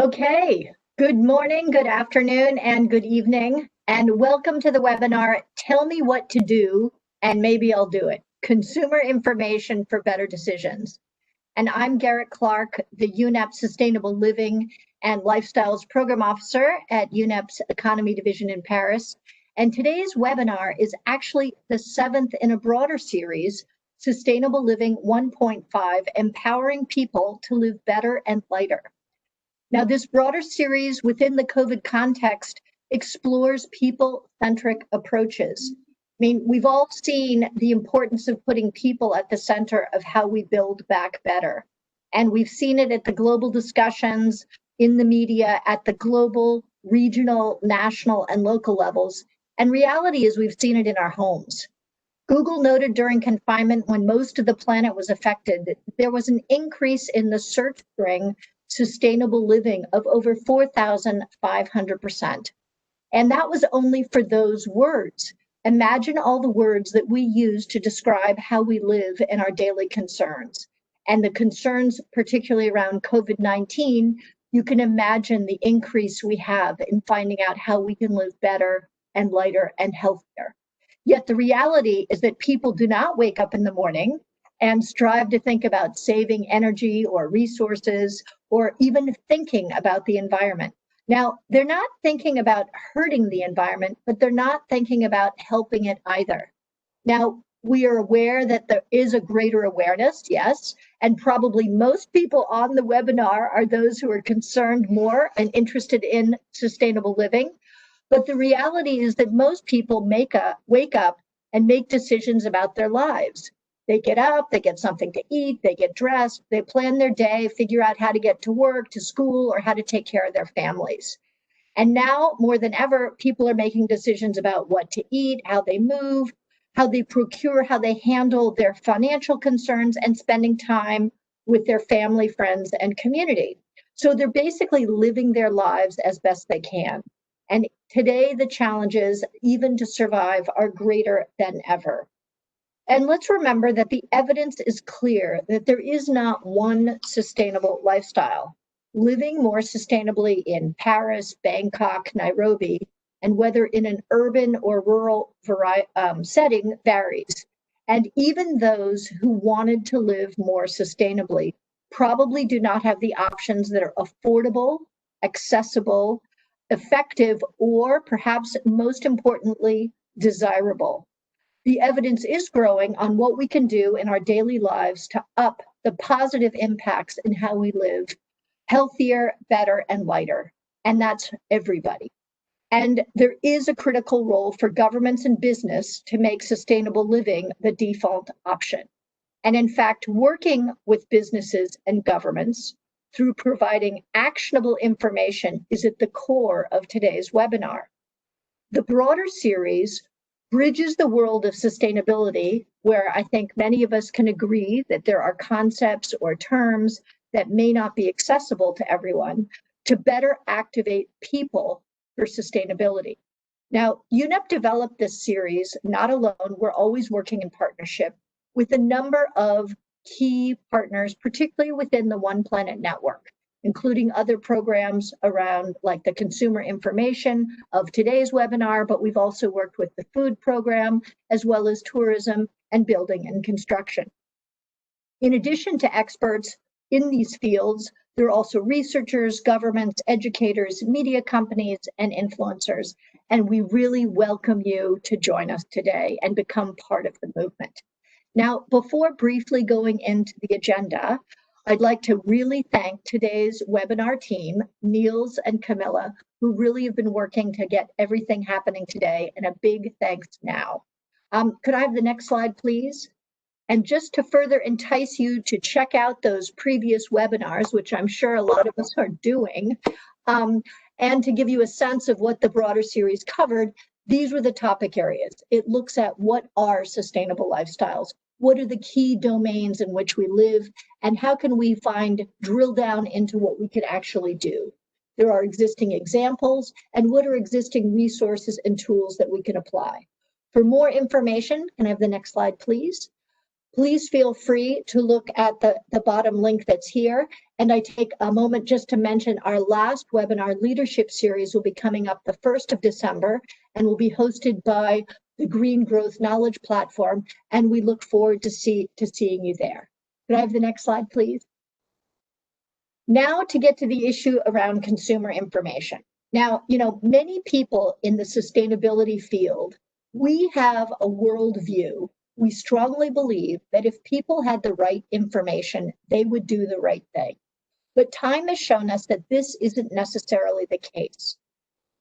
Okay, good morning, good afternoon, and good evening, and welcome to the webinar, Tell Me What to Do, and Maybe I'll Do It, Consumer Information for Better Decisions. And I'm Garrett Clark, the UNEP Sustainable Living and Lifestyles Program Officer at UNEP's Economy Division in Paris. And today's webinar is actually the 7th in a broader series, Sustainable Living 1.5, Empowering People to Live Better and Lighter. Now, this broader series within the COVID context explores people-centric approaches. I mean, we've all seen the importance of putting people at the center of how we build back better. And we've seen it at the global discussions, in the media, at the global, regional, national, and local levels. And reality is we've seen it in our homes. Google noted during confinement, when most of the planet was affected, that there was an increase in the search string sustainable living of over 4,500%. And that was only for those words. Imagine all the words that we use to describe how we live in our daily concerns. And the concerns, particularly around COVID-19, you can imagine the increase we have in finding out how we can live better and lighter and healthier. Yet the reality is that people do not wake up in the morning and strive to think about saving energy or resources or even thinking about the environment. Now, they're not thinking about hurting the environment, but they're not thinking about helping it either. Now, we are aware that there is a greater awareness, yes, and probably most people on the webinar are those who are concerned more and interested in sustainable living. But the reality is that most people wake up and make decisions about their lives. They get up, they get something to eat, they get dressed, they plan their day, figure out how to get to work, to school, or how to take care of their families. And now, more than ever, people are making decisions about what to eat, how they move, how they procure, how they handle their financial concerns, and spending time with their family, friends, and community. So they're basically living their lives as best they can. And today, the challenges, even to survive, are greater than ever. And let's remember that the evidence is clear that there is not one sustainable lifestyle. Living more sustainably in Paris, Bangkok, Nairobi, and whether in an urban or rural setting varies. And even those who wanted to live more sustainably probably do not have the options that are affordable, accessible, effective, or perhaps most importantly, desirable. The evidence is growing on what we can do in our daily lives to up the positive impacts in how we live healthier, better, and lighter. And that's everybody. And there is a critical role for governments and business to make sustainable living the default option. And in fact, working with businesses and governments through providing actionable information is at the core of today's webinar. The broader series bridges the world of sustainability, where I think many of us can agree that there are concepts or terms that may not be accessible to everyone, to better activate people for sustainability. Now, UNEP developed this series not alone. We're always working in partnership with a number of key partners, particularly within the One Planet Network, including other programs around like the consumer information of today's webinar, but we've also worked with the food program, as well as tourism and building and construction. In addition to experts in these fields, there are also researchers, governments, educators, media companies, and influencers. And we really welcome you to join us today and become part of the movement. Now, before briefly going into the agenda, I'd like to really thank today's webinar team, Niels and Camilla, who really have been working to get everything happening today, and a big thanks now. Could I have the next slide, please? And just to further entice you to check out those previous webinars, which I'm sure a lot of us are doing, and to give you a sense of what the broader series covered, these were the topic areas. It looks at what are sustainable lifestyles, what are the key domains in which we live, and how can we drill down into what we could actually do. There are existing examples, and what are existing resources and tools that we can apply. For more information, can I have the next slide, please? Please feel free to look at the bottom link that's here. And I take a moment just to mention our last webinar leadership series will be coming up the 1st of December and will be hosted by the Green Growth Knowledge Platform. And we look forward to seeing you there. Could I have the next slide, please? Now to get to the issue around consumer information. Now, many people in the sustainability field, we have a worldview. We strongly believe that if people had the right information, they would do the right thing. But time has shown us that this isn't necessarily the case.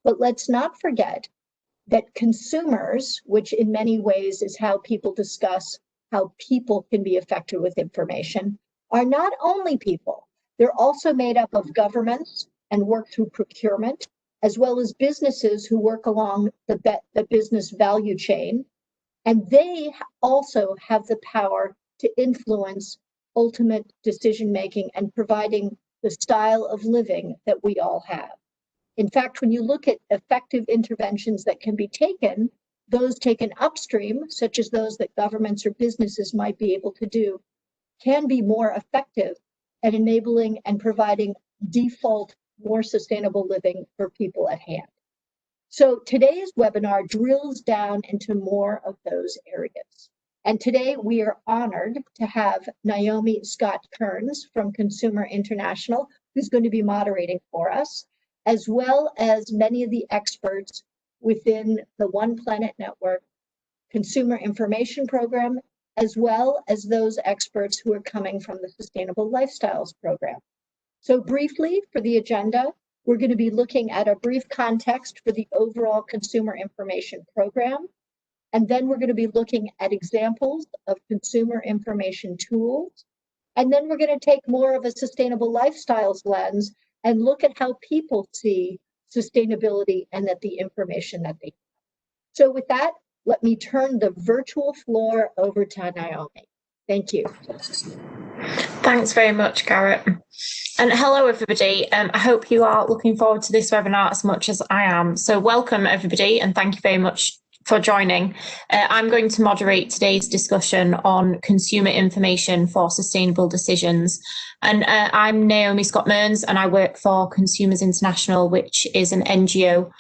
But let's not forget that consumers, which in many ways is how people discuss how people can be affected with information, are not only people. They're also made up of governments and work through procurement, as well as businesses who work along the business value chain. And they also have the power to influence ultimate decision-making and providing the style of living that we all have. In fact, when you look at effective interventions that can be taken, those taken upstream, such as those that governments or businesses might be able to do, can be more effective at enabling and providing default, more sustainable living for people at hand. So today's webinar drills down into more of those areas. And today we are honored to have Naomi Scott Kearns from Consumer International, who's going to be moderating for us, as well as many of the experts within the One Planet Network Consumer Information Program, as well as those experts who are coming from the Sustainable Lifestyles Program. So briefly for the agenda, we're going to be looking at a brief context for the overall Consumer Information Program. And then we're going to be looking at examples of consumer information tools. And then we're going to take more of a sustainable lifestyles lens and look at how people see sustainability and that the information that they have. So with that, let me turn the virtual floor over to Naomi. Thank you. Thanks very much, Garrett. And hello, everybody. I hope you are looking forward to this webinar as much as I am. So welcome, everybody, and thank you very much for joining. I'm going to moderate today's discussion on consumer information for sustainable decisions. And I'm Naomi Scott Mearns, and I work for Consumers International, which is an NGO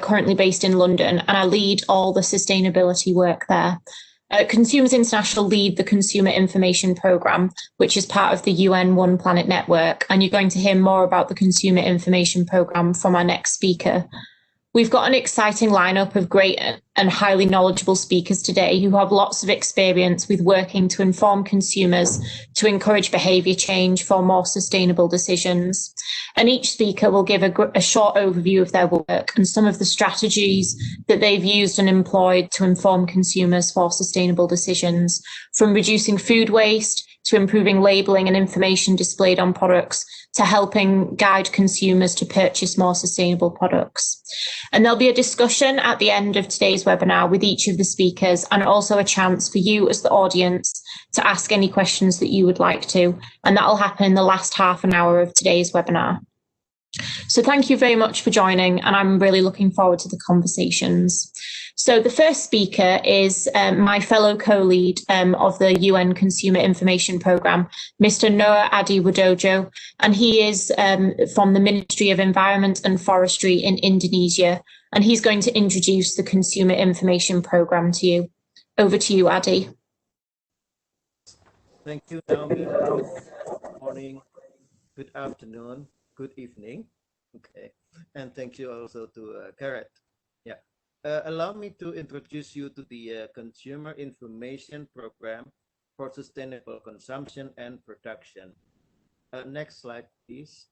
currently based in London, and I lead all the sustainability work there. Consumers International lead the Consumer Information Programme, which is part of the UN One Planet Network, and you're going to hear more about the Consumer Information Programme from our next speaker. We've got an exciting lineup of great and highly knowledgeable speakers today who have lots of experience with working to inform consumers to encourage behaviour change for more sustainable decisions. And each speaker will give a short overview of their work and some of the strategies that they've used and employed to inform consumers for sustainable decisions, from reducing food waste to improving labelling and information displayed on products, to helping guide consumers to purchase more sustainable products. And there'll be a discussion at the end of today's webinar with each of the speakers, and also a chance for you as the audience to ask any questions that you would like to. And that'll happen in the last half an hour of today's webinar. So thank you very much for joining, and I'm really looking forward to the conversations. So the first speaker is my fellow co-lead of the UN Consumer Information Programme, Mr. Noah Adi Widodo, and he is from the Ministry of Environment and Forestry in Indonesia, and he's going to introduce the Consumer Information Programme to you. Over to you, Adi. Thank you, Naomi. Good morning, good afternoon, good evening. Okay, and thank you also to Garrett. Yeah. Allow me to introduce you to the Consumer Information Program for Sustainable Consumption and Production. Next slide, please.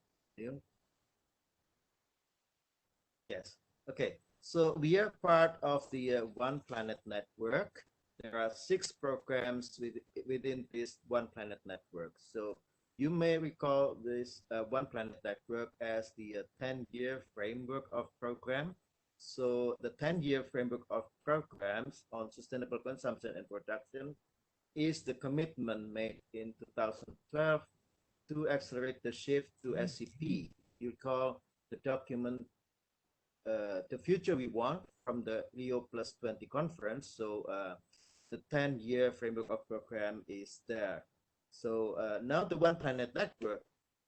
Yes. Okay. So we are part of the One Planet Network. There are 6 programs within this One Planet Network. So you may recall this One Planet Network as the 10-year framework of program. So the 10-year framework of programs on sustainable consumption and production is the commitment made in 2012 to accelerate the shift to SCP. You recall the document, The Future We Want, from the Rio +20 conference. So the 10-year framework of program is there. So now the One Planet Network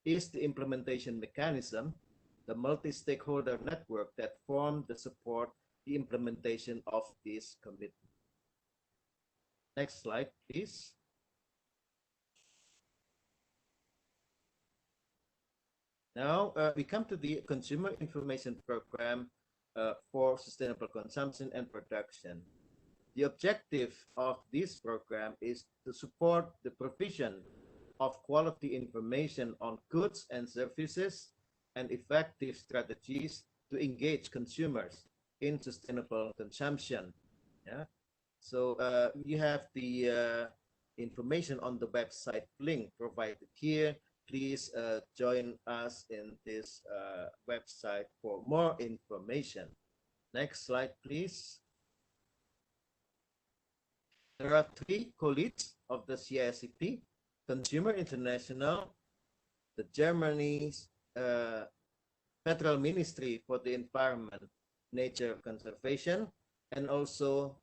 is the implementation mechanism, the multi-stakeholder network that form the support the implementation of this commitment. Next slide, please. Now we come to the Consumer Information Program for Sustainable Consumption and Production. The objective of this program is to support the provision of quality information on goods and services and effective strategies to engage consumers in sustainable consumption. Yeah. So you have the information on the website link provided here. Please join us in this website for more information. Next slide, please. There are 3 co-leads of the CICP: Consumer International, the Germany's Federal Ministry for the Environment, Nature Conservation, and also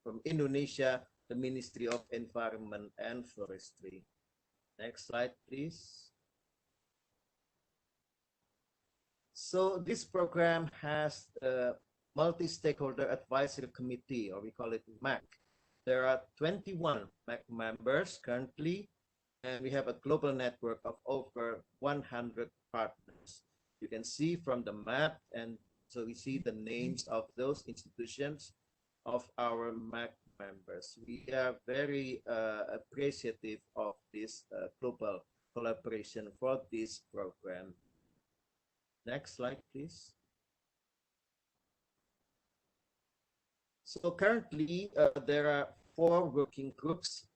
from Indonesia, the Ministry of Environment and Forestry. Next slide, please. So this program has a multi-stakeholder advisory committee, or we call it MAC. There are 21 MAC members currently, and we have a global network of over 100 partners. You can see from the map, and so we see the names of those institutions of our MAC members. We are very appreciative of this global collaboration for this program. Next slide, please. So currently, there are 4 working groups.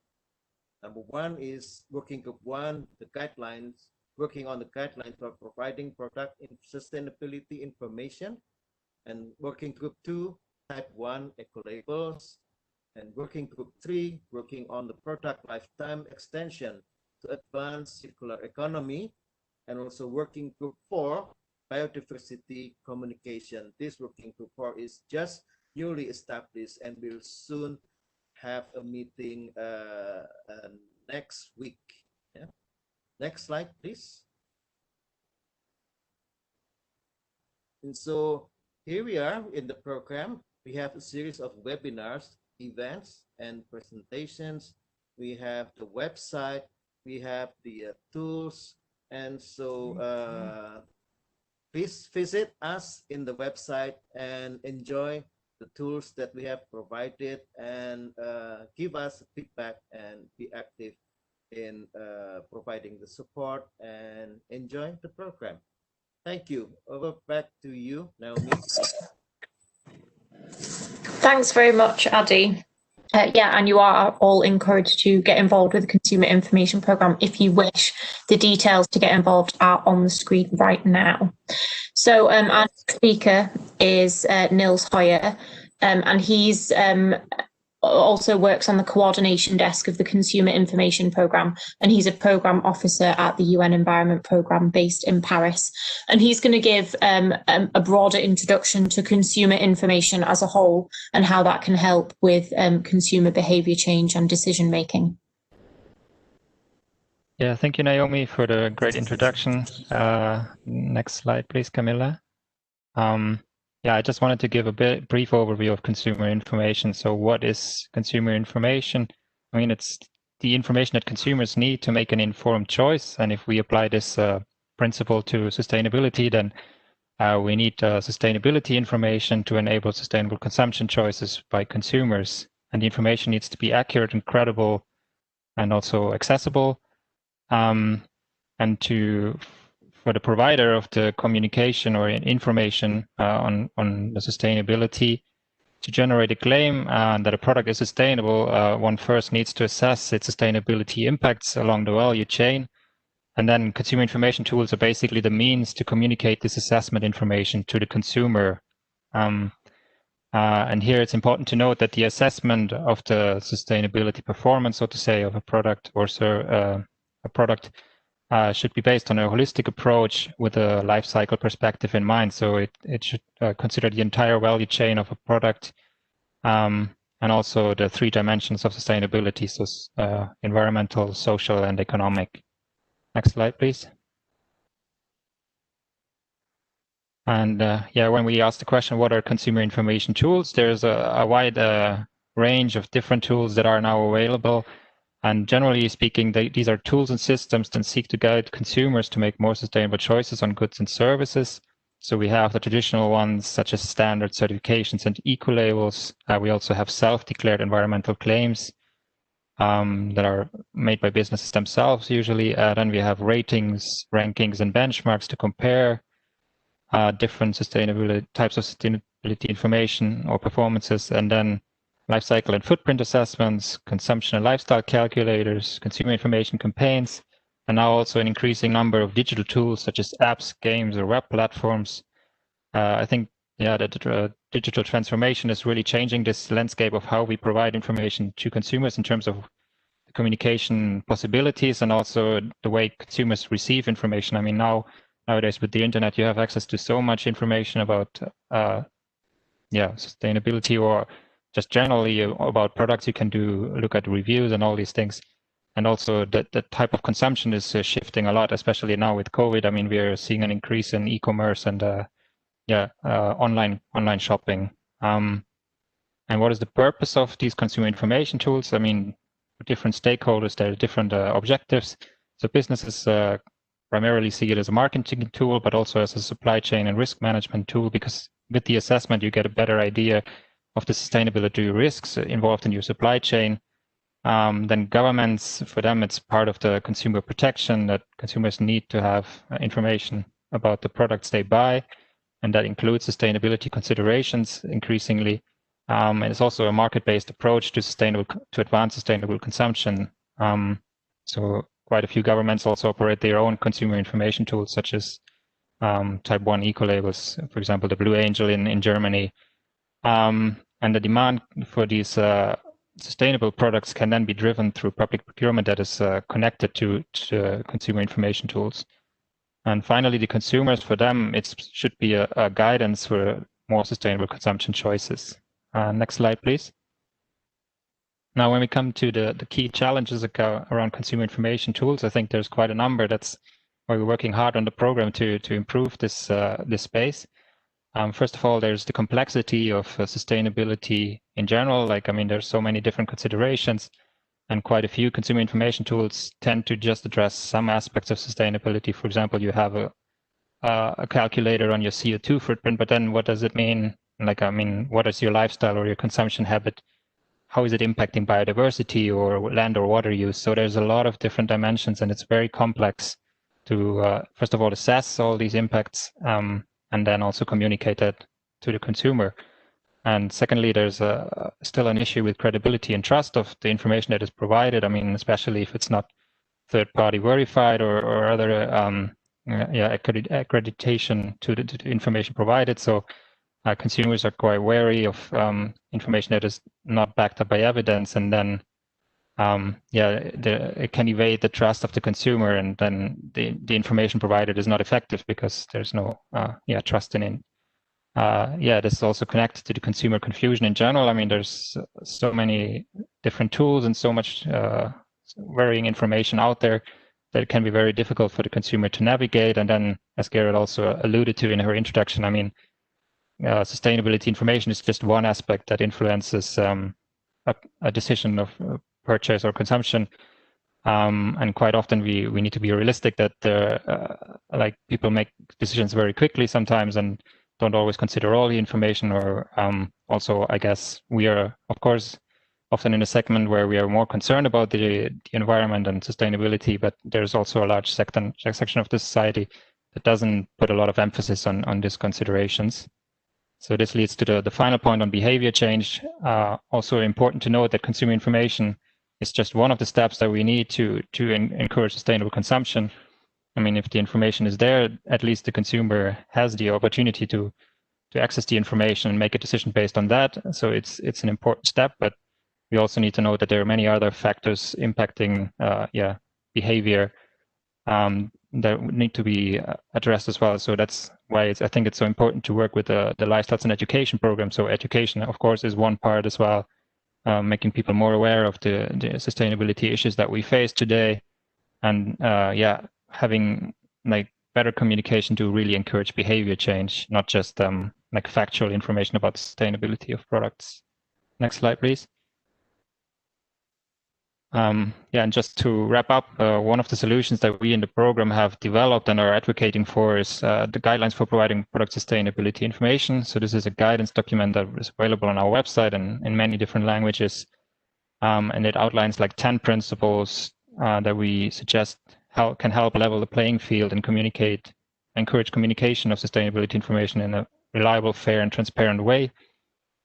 Number 1 is Working Group 1, the guidelines, working on the guidelines for providing product sustainability information. And Working Group 2, Type 1, ecolabels. And Working Group 3, working on the product lifetime extension to advance circular economy. And also Working Group 4, biodiversity communication. This Working Group 4 is just newly established and will soon have a meeting next week. Yeah. Next slide, please. And so here we are in the program. We have a series of webinars, events, and presentations. We have the website, we have the tools, and so please visit us in the website and enjoy the tools that we have provided, and give us feedback and be active in providing the support and enjoy the program. Thank you. Over back to you, Naomi. Thanks very much, Adi. Yeah, and you are all encouraged to get involved with the Consumer Information Programme if you wish. The details to get involved are on the screen right now. So our next speaker is Nils Hoyer, and he's also works on the coordination desk of the Consumer Information Programme, and he's a programme officer at the UN Environment Programme based in Paris. And he's going to give a broader introduction to consumer information as a whole and how that can help with consumer behaviour change and decision making. Yeah, thank you, Naomi, for the great introduction. Next slide, please, Camilla. Yeah, I just wanted to give a brief overview of consumer information. So what is consumer information? I mean, it's the information that consumers need to make an informed choice. And if we apply this principle to sustainability, then we need sustainability information to enable sustainable consumption choices by consumers. And the information needs to be accurate and credible and also accessible. And for the provider of the communication or information on the sustainability to generate a claim that a product is sustainable, one first needs to assess its sustainability impacts along the value chain. And then consumer information tools are basically the means to communicate this assessment information to the consumer. And here it's important to note that the assessment of the sustainability performance, so to say, of a product or a product should be based on a holistic approach with a life cycle perspective in mind. So it should consider the entire value chain of a product. And and also the 3 dimensions of sustainability, so environmental, social, and economic. Next slide, please. And yeah, when we ask the question, what are consumer information tools? There's a wide range of different tools that are now available. And generally speaking, these are tools and systems that seek to guide consumers to make more sustainable choices on goods and services. So we have the traditional ones, such as standard certifications and ecolabels. We also have self-declared environmental claims that are made by businesses themselves usually. Then we have ratings, rankings, and benchmarks to compare different sustainability types of sustainability information or performances, and then life cycle and footprint assessments, consumption and lifestyle calculators, consumer information campaigns, and now also an increasing number of digital tools such as apps, games, or web platforms. I think that digital transformation is really changing this landscape of how we provide information to consumers in terms of communication possibilities and also the way consumers receive information. I mean, nowadays with the internet, you have access to so much information about sustainability or just generally about products. You can look at reviews and all these things. And also the type of consumption is shifting a lot, especially now with COVID. I mean, we are seeing an increase in e-commerce and online shopping. And what is the purpose of these consumer information tools? I mean, for different stakeholders, there are different objectives. So businesses primarily see it as a marketing tool, but also as a supply chain and risk management tool, because with the assessment, you get a better idea of the sustainability risks involved in your supply chain. Then governments, for them, it's part of the consumer protection that consumers need to have information about the products they buy, and that includes sustainability considerations increasingly. And it's also a market-based approach to advance sustainable consumption. So quite a few governments also operate their own consumer information tools, such as Type 1 ecolabels, for example, the Blue Angel in Germany. And the demand for these sustainable products can then be driven through public procurement that is connected to consumer information tools. And finally, the consumers, for them, it should be a guidance for more sustainable consumption choices. Next slide, please. Now, when we come to the key challenges around consumer information tools, I think there's quite a number. That's why we're working hard on the program to improve this space. First of all, there's the complexity of sustainability in general. Like, I mean, there's so many different considerations, and quite a few consumer information tools tend to just address some aspects of sustainability. For example, you have a calculator on your CO2 footprint, but then what does it mean? Like, I mean, what is your lifestyle or your consumption habit? How is it impacting biodiversity or land or water use? So there's a lot of different dimensions, and it's very complex to, first of all, assess all these impacts, and then also communicate that to the consumer. And secondly, there's still an issue with credibility and trust of the information that is provided. I mean, especially if it's not third-party verified or other accreditation to the information provided. So consumers are quite wary of information that is not backed up by evidence, and then it can evade the trust of the consumer, and then the information provided is not effective because there's no trust in it. This is also connected to the consumer confusion in general. I mean, there's so many different tools and so much varying information out there that it can be very difficult for the consumer to navigate. And then, as Gerrit also alluded to in her introduction, I mean, sustainability information is just one aspect that influences a decision of purchase or consumption. And quite often we need to be realistic that like people make decisions very quickly sometimes and don't always consider all the information. Or also, I guess we are, of course, often in a segment where we are more concerned about the environment and sustainability, but there's also a large section of the society that doesn't put a lot of emphasis on these considerations. So this leads to the final point on behavior change. Also important to note that consumer information is just one of the steps that we need to encourage sustainable consumption. I mean, if the information is there, at least the consumer has the opportunity to access the information and make a decision based on that. So it's an important step, but we also need to know that there are many other factors impacting behavior that need to be addressed as well. So that's why I think it's so important to work with the lifestyles and education program. So education, of course, is one part as well. making people more aware of the sustainability issues that we face today, and yeah, having like better communication to really encourage behavior change, not just like factual information about sustainability of products. Next slide, please. Yeah, and just to wrap up, one of the solutions that we in the program have developed and are advocating for is the guidelines for providing product sustainability information. So this is a guidance document that is available on our website and in many different languages. And it outlines like 10 principles that we suggest can help level the playing field and encourage communication of sustainability information in a reliable, fair, and transparent way.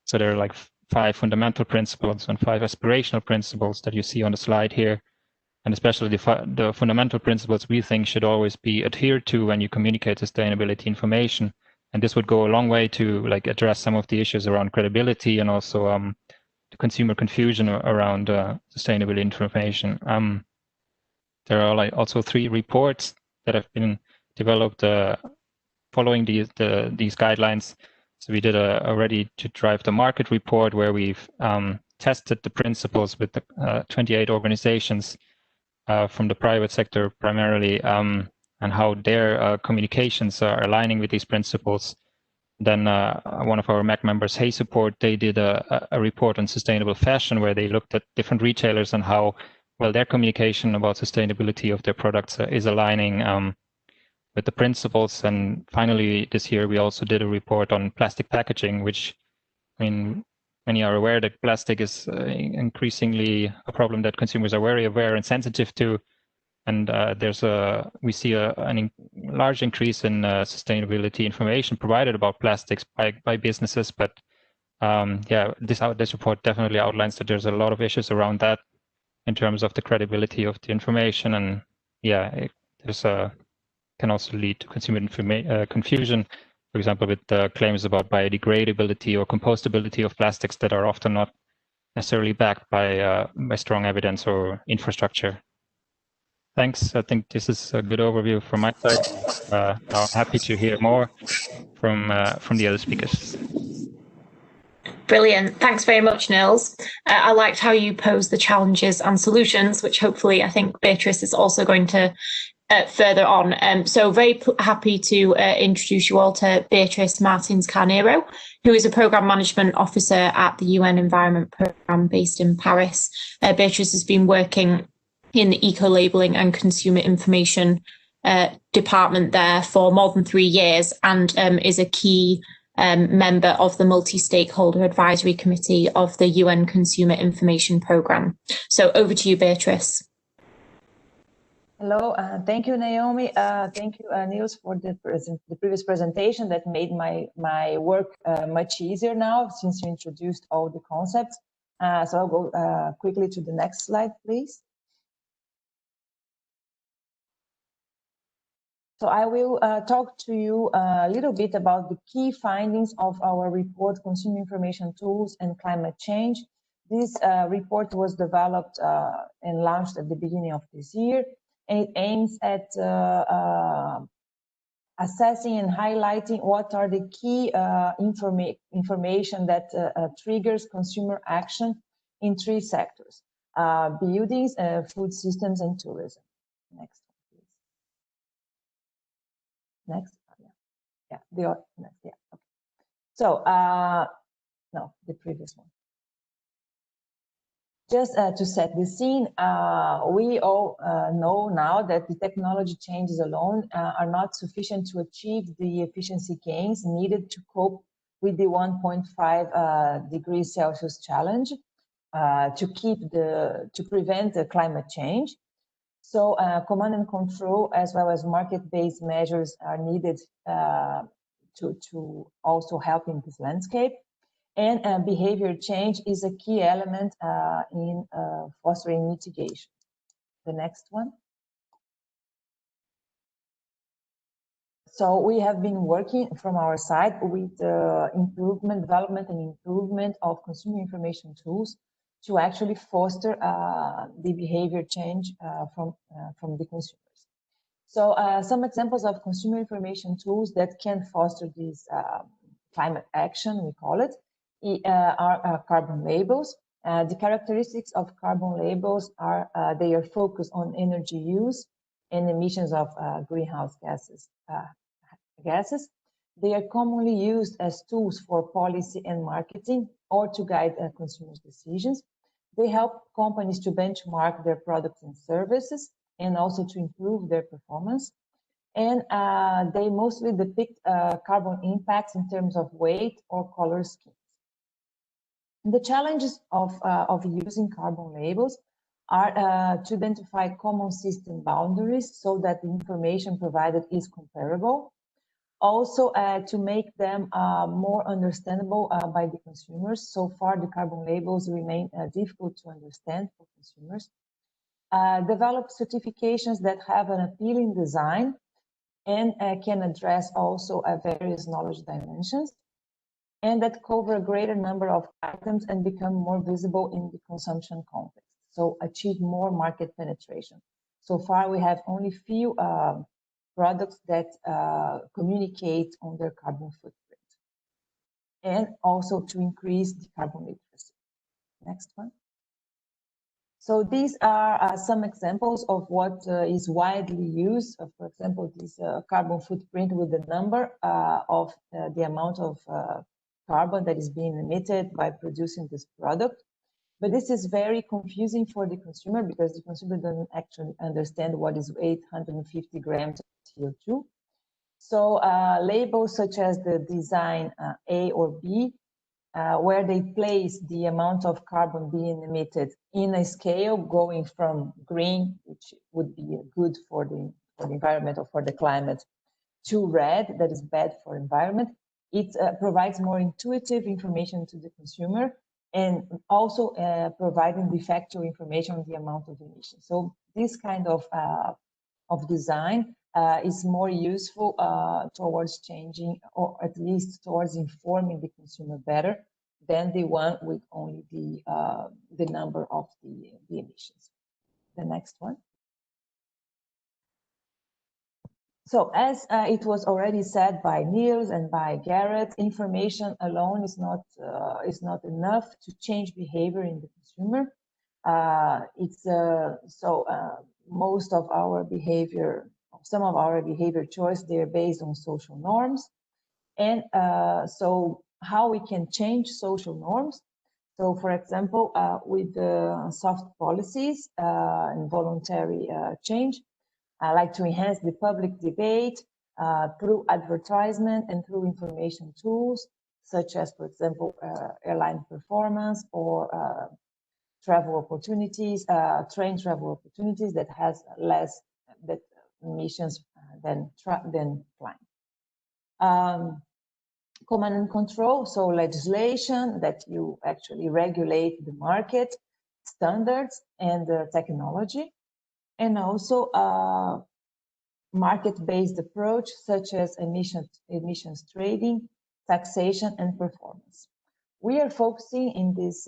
So there are like 5 fundamental principles and 5 aspirational principles that you see on the slide here. And especially the fundamental principles we think should always be adhered to when you communicate sustainability information. And this would go a long way to like address some of the issues around credibility and also the consumer confusion around sustainability information. There are like also 3 reports that have been developed following these guidelines. So we did a Ready to Drive the Market report where we've tested the principles with the 28 organizations from the private sector primarily, and how their communications are aligning with these principles. Then one of our MAC members, Hey Support, they did a report on sustainable fashion where they looked at different retailers and how well their communication about sustainability of their products is aligning with the principles. And finally, this year, we also did a report on plastic packaging, which, I mean, many are aware that plastic is increasingly a problem that consumers are very aware and sensitive to. And we see a large increase in sustainability information provided about plastics by businesses. But yeah, this report definitely outlines that there's a lot of issues around that in terms of the credibility of the information. And yeah, can also lead to consumer confusion, for example, with claims about biodegradability or compostability of plastics that are often not necessarily backed by strong evidence or infrastructure. Thanks. I think this is a good overview from my side. Now I'm happy to hear more from the other speakers. Brilliant. Thanks very much, Nils. I liked how you posed the challenges and solutions, which hopefully I think Beatrice is also going to further on. So very happy to introduce you all to Beatrice Martins Carneiro, who is a Programme Management Officer at the UN Environment Programme based in Paris. Beatrice has been working in the eco-labelling and consumer information department there for more than 3 years and is a key member of the multi-stakeholder advisory committee of the UN Consumer Information Programme. So over to you, Beatrice. Hello, thank you, Naomi. Thank you, Nils, for the previous presentation that made my work much easier now since you introduced all the concepts. So I'll go quickly to the next slide, please. So I will talk to you a little bit about the key findings of our report, Consumer Information Tools and Climate Change. This report was developed and launched at the beginning of this year, and it aims at assessing and highlighting what are the key information that triggers consumer action in 3 sectors: buildings, food systems, and tourism. Next. Next, yeah, next, yeah. Okay. So, no, the previous one. Just to set the scene, we all know now that the technology changes alone are not sufficient to achieve the efficiency gains needed to cope with the 1.5 degrees Celsius challenge to prevent the climate change. So command and control as well as market-based measures are needed to also help in this landscape. And behavior change is a key element in fostering mitigation. The next one. So we have been working from our side with development and improvement of consumer information tools to actually foster the behavior change from the consumers. So some examples of consumer information tools that can foster this climate action, we call it, are carbon labels. The characteristics of carbon labels are they are focused on energy use and emissions of greenhouse gases. They are commonly used as tools for policy and marketing or to guide consumers' decisions. They help companies to benchmark their products and services and also to improve their performance. And they mostly depict carbon impacts in terms of weight or color schemes. The challenges of using carbon labels are to identify common system boundaries so that the information provided is comparable. Also, to make them more understandable by the consumers. So far, the carbon labels remain difficult to understand for consumers. Develop certifications that have an appealing design and can address also various knowledge dimensions, and that cover a greater number of items and become more visible in the consumption context. So achieve more market penetration. So far, we have only few products that communicate on their carbon footprint, and also to increase the carbon literacy. Next one. So these are some examples of what is widely used. For example, this carbon footprint with the number of the amount of carbon that is being emitted by producing this product. But this is very confusing for the consumer because the consumer doesn't actually understand what is 850 grams of CO2. So labels such as the design A or B, where they place the amount of carbon being emitted in a scale going from green, which would be good for the environment or for the climate, to red, that is bad for environment. It provides more intuitive information to the consumer and also providing de facto information on the amount of emissions. So this kind of design is more useful towards changing, or at least towards informing the consumer better than the one with only the number of the emissions. The next one. So as it was already said by Niels and by Garrett, information alone is not enough to change behavior in the consumer. Most of our behavior, some of our behavior choice, they're based on social norms. And so how we can change social norms. So for example, with the soft policies and voluntary change, I like to enhance the public debate through advertisement and through information tools, such as, for example, airline performance or travel opportunities, train travel opportunities that has less emissions than flying. Command and control, so legislation that you actually regulate the market, standards, and technology. And also market-based approach such as emissions trading, taxation, and performance. We are focusing in this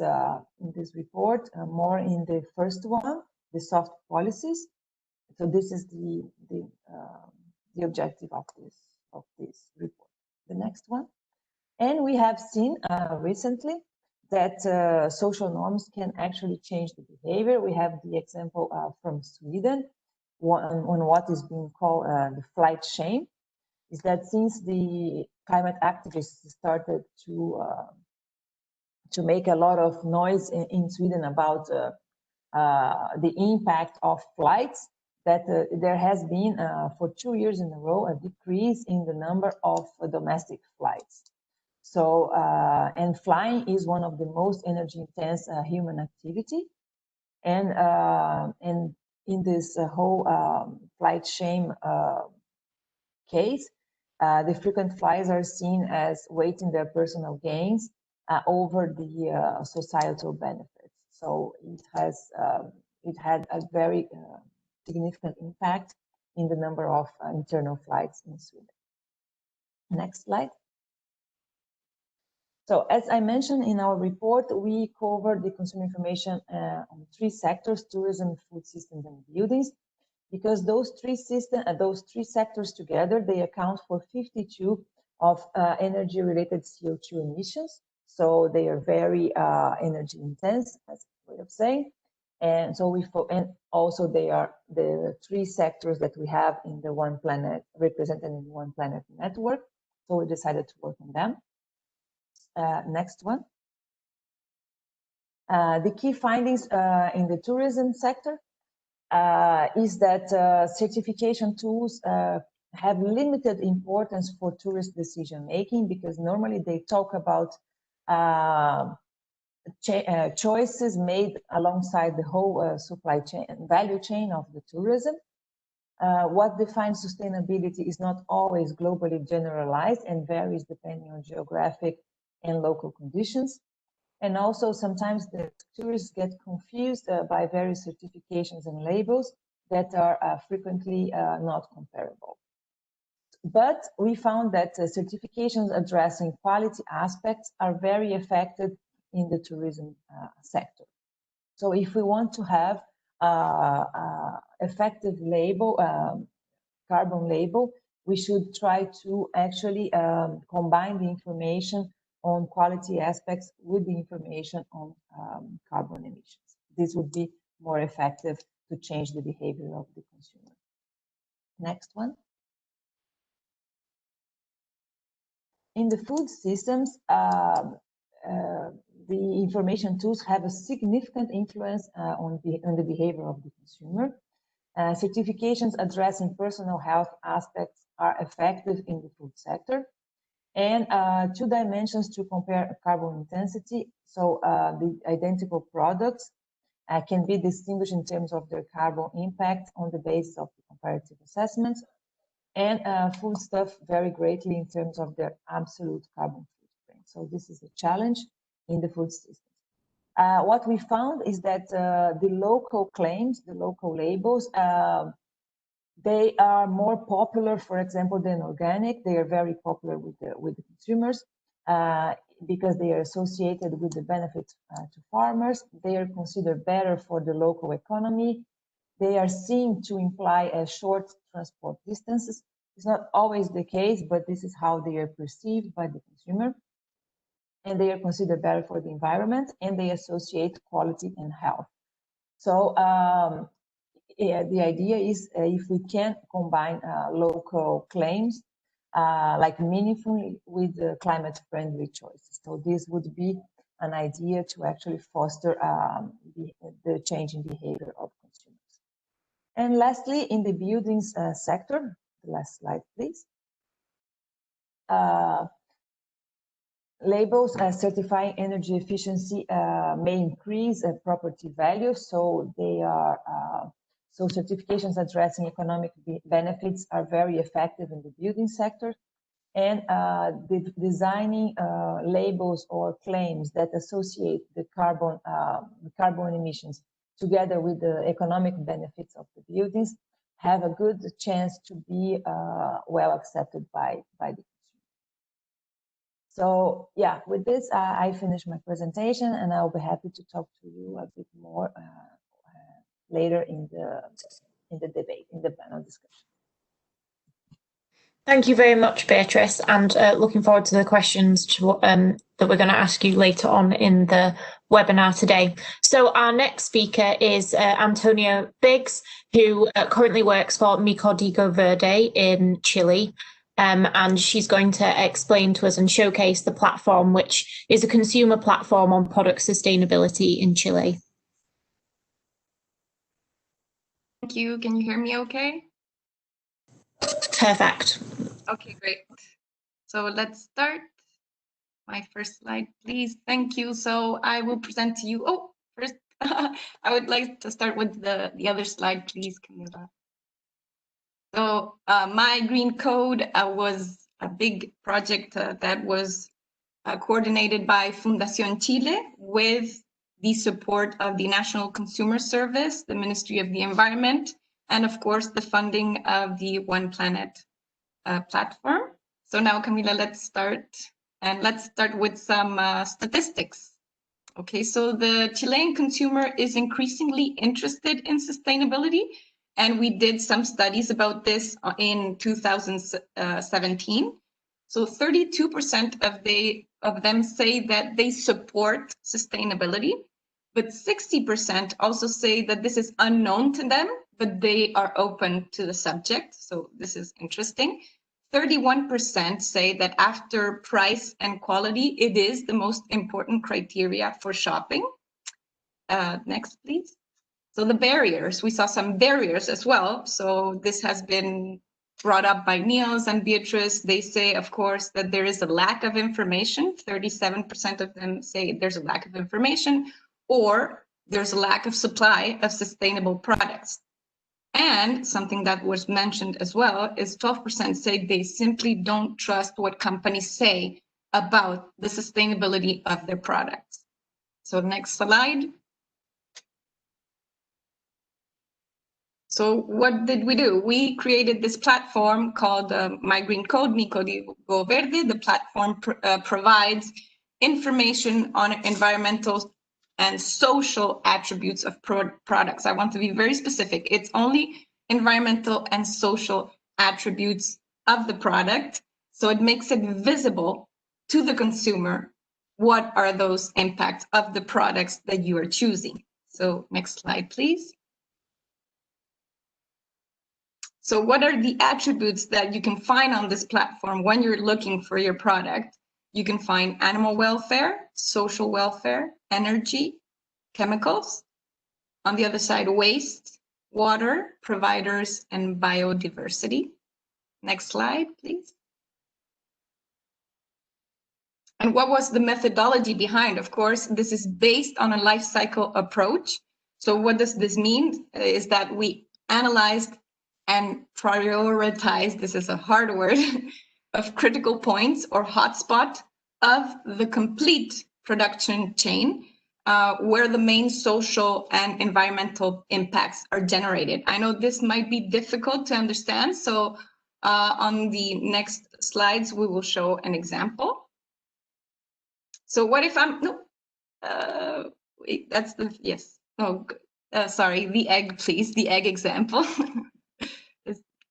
report more in the first one, the soft policies. So this is the objective of this report. The next one, and we have seen recently that social norms can actually change the behavior. We have the example from Sweden on what is being called the flight shame, is that since the climate activists started to make a lot of noise in Sweden about the impact of flights, that there has been for 2 years in a row a decrease in the number of domestic flights. So, and flying is one of the most energy intense human activity. And in this whole flight shame case, the frequent flyers are seen as weighting their personal gains over the societal benefits. So it had a very significant impact in the number of internal flights in Sweden. Next slide. So as I mentioned in our report, we covered the consumer information on 3 sectors: tourism, food systems, and buildings, because those three sectors together, they account for 52 of energy-related CO2 emissions. So they are very energy intense, as a way of saying. And so and also they are the 3 sectors that we have in the One Planet, represented in One Planet network. So we decided to work on them. Next one. The key findings in the tourism sector is that certification tools have limited importance for tourist decision making, because normally they talk about choices made alongside the whole supply chain, value chain of the tourism. What defines sustainability is not always globally generalized and varies depending on geographic and local conditions. And also sometimes the tourists get confused by various certifications and labels that are frequently not comparable. But we found that certifications addressing quality aspects are very effective in the tourism sector. So if we want to have effective label, carbon label, we should try to actually combine the information on quality aspects with the information on carbon emissions. This would be more effective to change the behavior of the consumer. Next one. In the food systems, the information tools have a significant influence on the behavior of the consumer. Certifications addressing personal health aspects are effective in the food sector. And 2 dimensions to compare carbon intensity. So the identical products can be distinguished in terms of their carbon impact on the basis of the comparative assessments. And foodstuff vary greatly in terms of their absolute carbon footprint. So this is a challenge in the food systems. What we found is that the local claims, the local labels, they are more popular, for example, than organic. They are very popular with the consumers because they are associated with the benefits to farmers. They are considered better for the local economy. They are seen to imply short transport distances. It's not always the case, but this is how they are perceived by the consumer. And they are considered better for the environment, and they associate quality and health. So yeah, the idea is if we can combine local claims like meaningfully with climate-friendly choices. So this would be an idea to actually foster the change in behavior of consumers. And lastly, in the buildings sector, the last slide, please. Labels certifying energy efficiency may increase property value, so they are so certifications addressing economic benefits are very effective in the building sector, and designing labels or claims that associate the carbon emissions together with the economic benefits of the buildings have a good chance to be well accepted by the consumer. So yeah, with this, I finish my presentation, and I'll be happy to talk to you a bit more later in the debate, in the panel discussion. Thank you very much, Beatrice, and looking forward to the questions that we're going to ask you later on in the webinar today. So our next speaker is Antonia Biggs, who currently works for Mi Código Verde in Chile. And she's going to explain to us and showcase the platform, which is a consumer platform on product sustainability in Chile. Thank you. Can you hear me okay? Perfect. Okay, great. So let's start. My first slide, please. Thank you. So I will present to you. Oh, first, I would like to start with the other slide, please, Camila. So my green code was a big project that was coordinated by Fundación Chile with the support of the National Consumer Service, the Ministry of the Environment, and of course the funding of the One Planet platform. So now, Camila, let's start. And let's start with some statistics. Okay, so the Chilean consumer is increasingly interested in sustainability. And we did some studies about this in 2017. So 32% of them say that they support sustainability, but 60% also say that this is unknown to them, but they are open to the subject. So this is interesting. 31% say that after price and quality, it is the most important criteria for shopping. Next, please. So the barriers, we saw some barriers as well. So this has been brought up by Niels and Beatrice. They say, of course, that there is a lack of information. 37% of them say there's a lack of information, or there's a lack of supply of sustainable products. And something that was mentioned as well is 12% say they simply don't trust what companies say about the sustainability of their products. So next slide. So what did we do? We created this platform called My Green Code, Mi Código Verde. The platform provides information on environmental and social attributes of products. I want to be very specific. It's only environmental and social attributes of the product. So it makes it visible to the consumer what are those impacts of the products that you are choosing. So next slide, please. So what are the attributes that you can find on this platform when you're looking for your product? You can find animal welfare, social welfare, energy, chemicals. On the other side, waste, water, providers, and biodiversity. Next slide, please. And what was the methodology behind? Of course, this is based on a life cycle approach. So what does this mean? Is that we analyzed and prioritize, this is a hard word, of critical points or hotspot of the complete production chain, where the main social and environmental impacts are generated. I know this might be difficult to understand, so on the next slides, we will show an example. So what if I'm, no, wait, that's the, yes, oh, sorry, the egg, please, the egg example.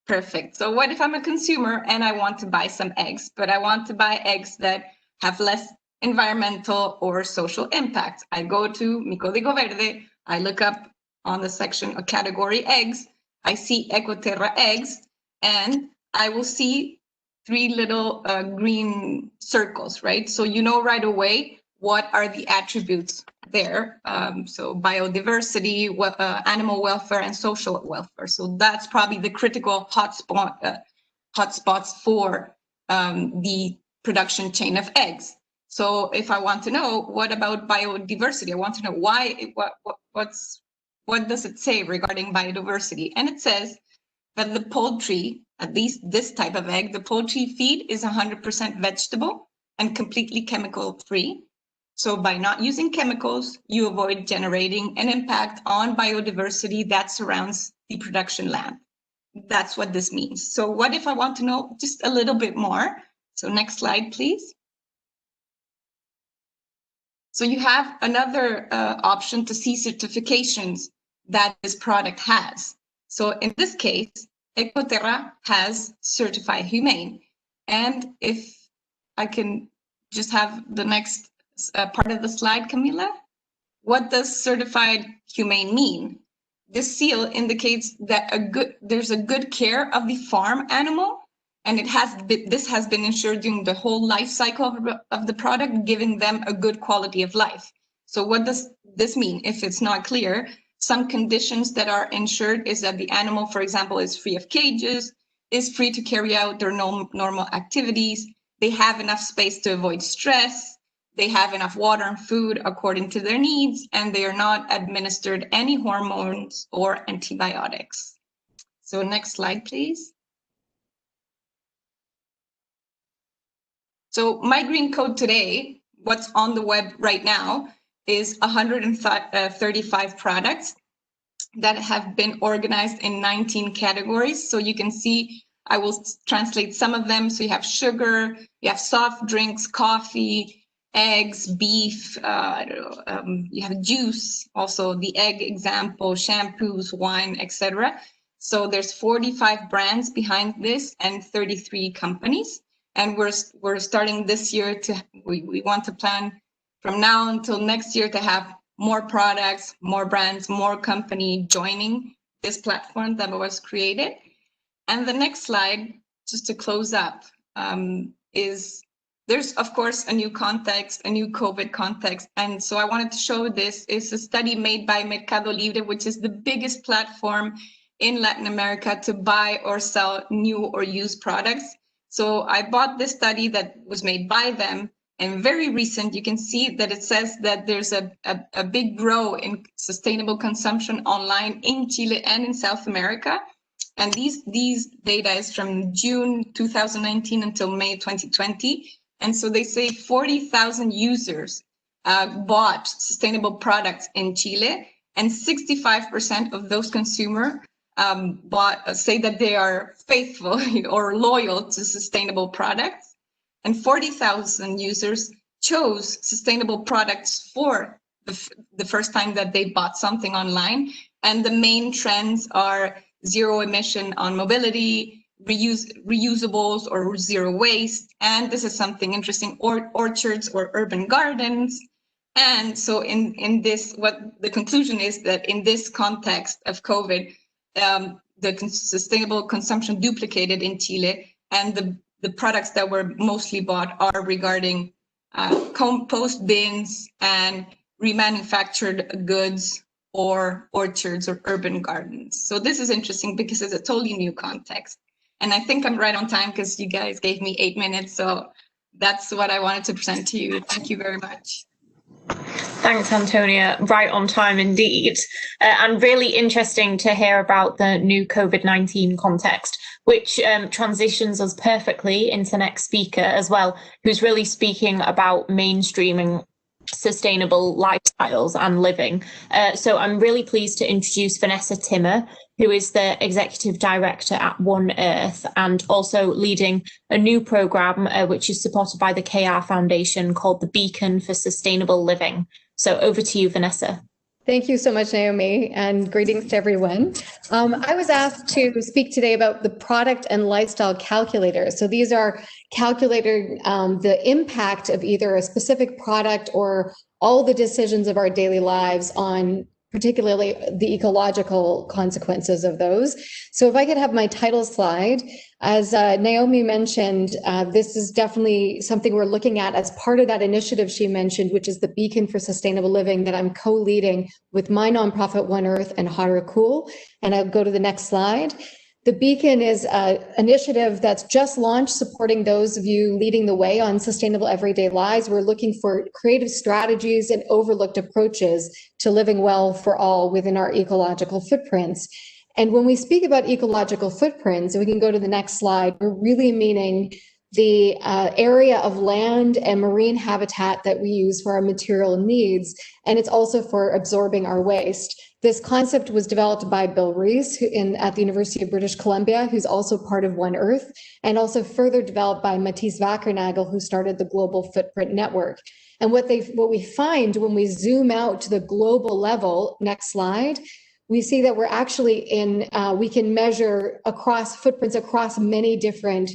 Perfect. So what if I'm a consumer and I want to buy some eggs, but I want to buy eggs that have less environmental or social impact? I go to Mi Código Verde, I look up on the section of category eggs, I see Ecoterra eggs, and I will see 3 little green circles, right? So you know right away what are the attributes there. So biodiversity, animal welfare, and social welfare. So that's probably the critical hotspots for the production chain of eggs. So if I want to know what about biodiversity, I want to know why, what does it say regarding biodiversity? And it says that the poultry, at least this type of egg, the poultry feed is 100% vegetable and completely chemical free. So by not using chemicals, you avoid generating an impact on biodiversity that surrounds the production land. That's what this means. So what if I want to know just a little bit more? So next slide, please. So you have another option to see certifications that this product has. So in this case, Ecoterra has certified humane. And if I can just have the next part of the slide, Camila. What does certified humane mean? This seal indicates that there's a good care of the farm animal, and this has been ensured during the whole life cycle of the product, giving them a good quality of life. So what does this mean? If it's not clear, some conditions that are ensured is that the animal, for example, is free of cages, is free to carry out their normal activities, they have enough space to avoid stress, they have enough water and food according to their needs, and they are not administered any hormones or antibiotics. So next slide, please. So My Green Code today, what's on the web right now, is 135 products that have been organized in 19 categories. So you can see, I will translate some of them. So you have sugar, you have soft drinks, coffee, eggs, beef, you have juice, also the egg example, shampoos, wine, etc. So there's 45 brands behind this and 33 companies. And we're starting this year we want to plan from now until next year to have more products, more brands, more company joining this platform that was created. And the next slide, just to close up, is there's, of course, a new context, a new COVID context. And so I wanted to show this. It's a study made by Mercado Libre, which is the biggest platform in Latin America to buy or sell new or used products. So I bought this study that was made by them, and very recent. You can see that it says that there's a big growth in sustainable consumption online in Chile and in South America. And these data is from June 2019 until May 2020. And so they say 40,000 users bought sustainable products in Chile, and 65% of those consumers say that they are faithful or loyal to sustainable products. And 40,000 users chose sustainable products for the first time that they bought something online. And the main trends are zero emission on mobility, reusables or zero waste. And this is something interesting, orchards or urban gardens. And so in this, what the conclusion is that in this context of COVID, the sustainable consumption duplicated in Chile, and the products that were mostly bought are regarding compost bins and remanufactured goods or orchards or urban gardens. So this is interesting because it's a totally new context. And I think I'm right on time because you guys gave me 8 minutes. So that's what I wanted to present to you. Thank you very much. Thanks, Antonia. Right on time indeed. And really interesting to hear about the new COVID-19 context, which transitions us perfectly into the next speaker as well, who's really speaking about mainstreaming sustainable lifestyles and living. So I'm really pleased to introduce Vanessa Timmer, who is the Executive Director at One Earth and also leading a new program which is supported by the KR Foundation called the Beacon for Sustainable Living. So over to you, Vanessa. Thank you so much, Naomi, and greetings to everyone. I was asked to speak today about the product and lifestyle calculators. So these are calculating the impact of either a specific product or all the decisions of our daily lives on particularly the ecological consequences of those. So if I could have my title slide, as Naomi mentioned, this is definitely something we're looking at as part of that initiative she mentioned, which is the Beacon for Sustainable Living that I'm co-leading with my nonprofit One Earth and Hot or Cool. And I'll go to the next slide. The Beacon is an initiative that's just launched, supporting those of you leading the way on sustainable everyday lives. We're looking for creative strategies and overlooked approaches to living well for all within our ecological footprints. And when we speak about ecological footprints, and we can go to the next slide, we're really meaning the area of land and marine habitat that we use for our material needs, and it's also for absorbing our waste. This concept was developed by Bill Rees at the University of British Columbia, who's also part of One Earth, and also further developed by Matthijs Wackernagel, who started the Global Footprint Network. And what we find when we zoom out to the global level, next slide, we see that we're actually we can measure across footprints across many different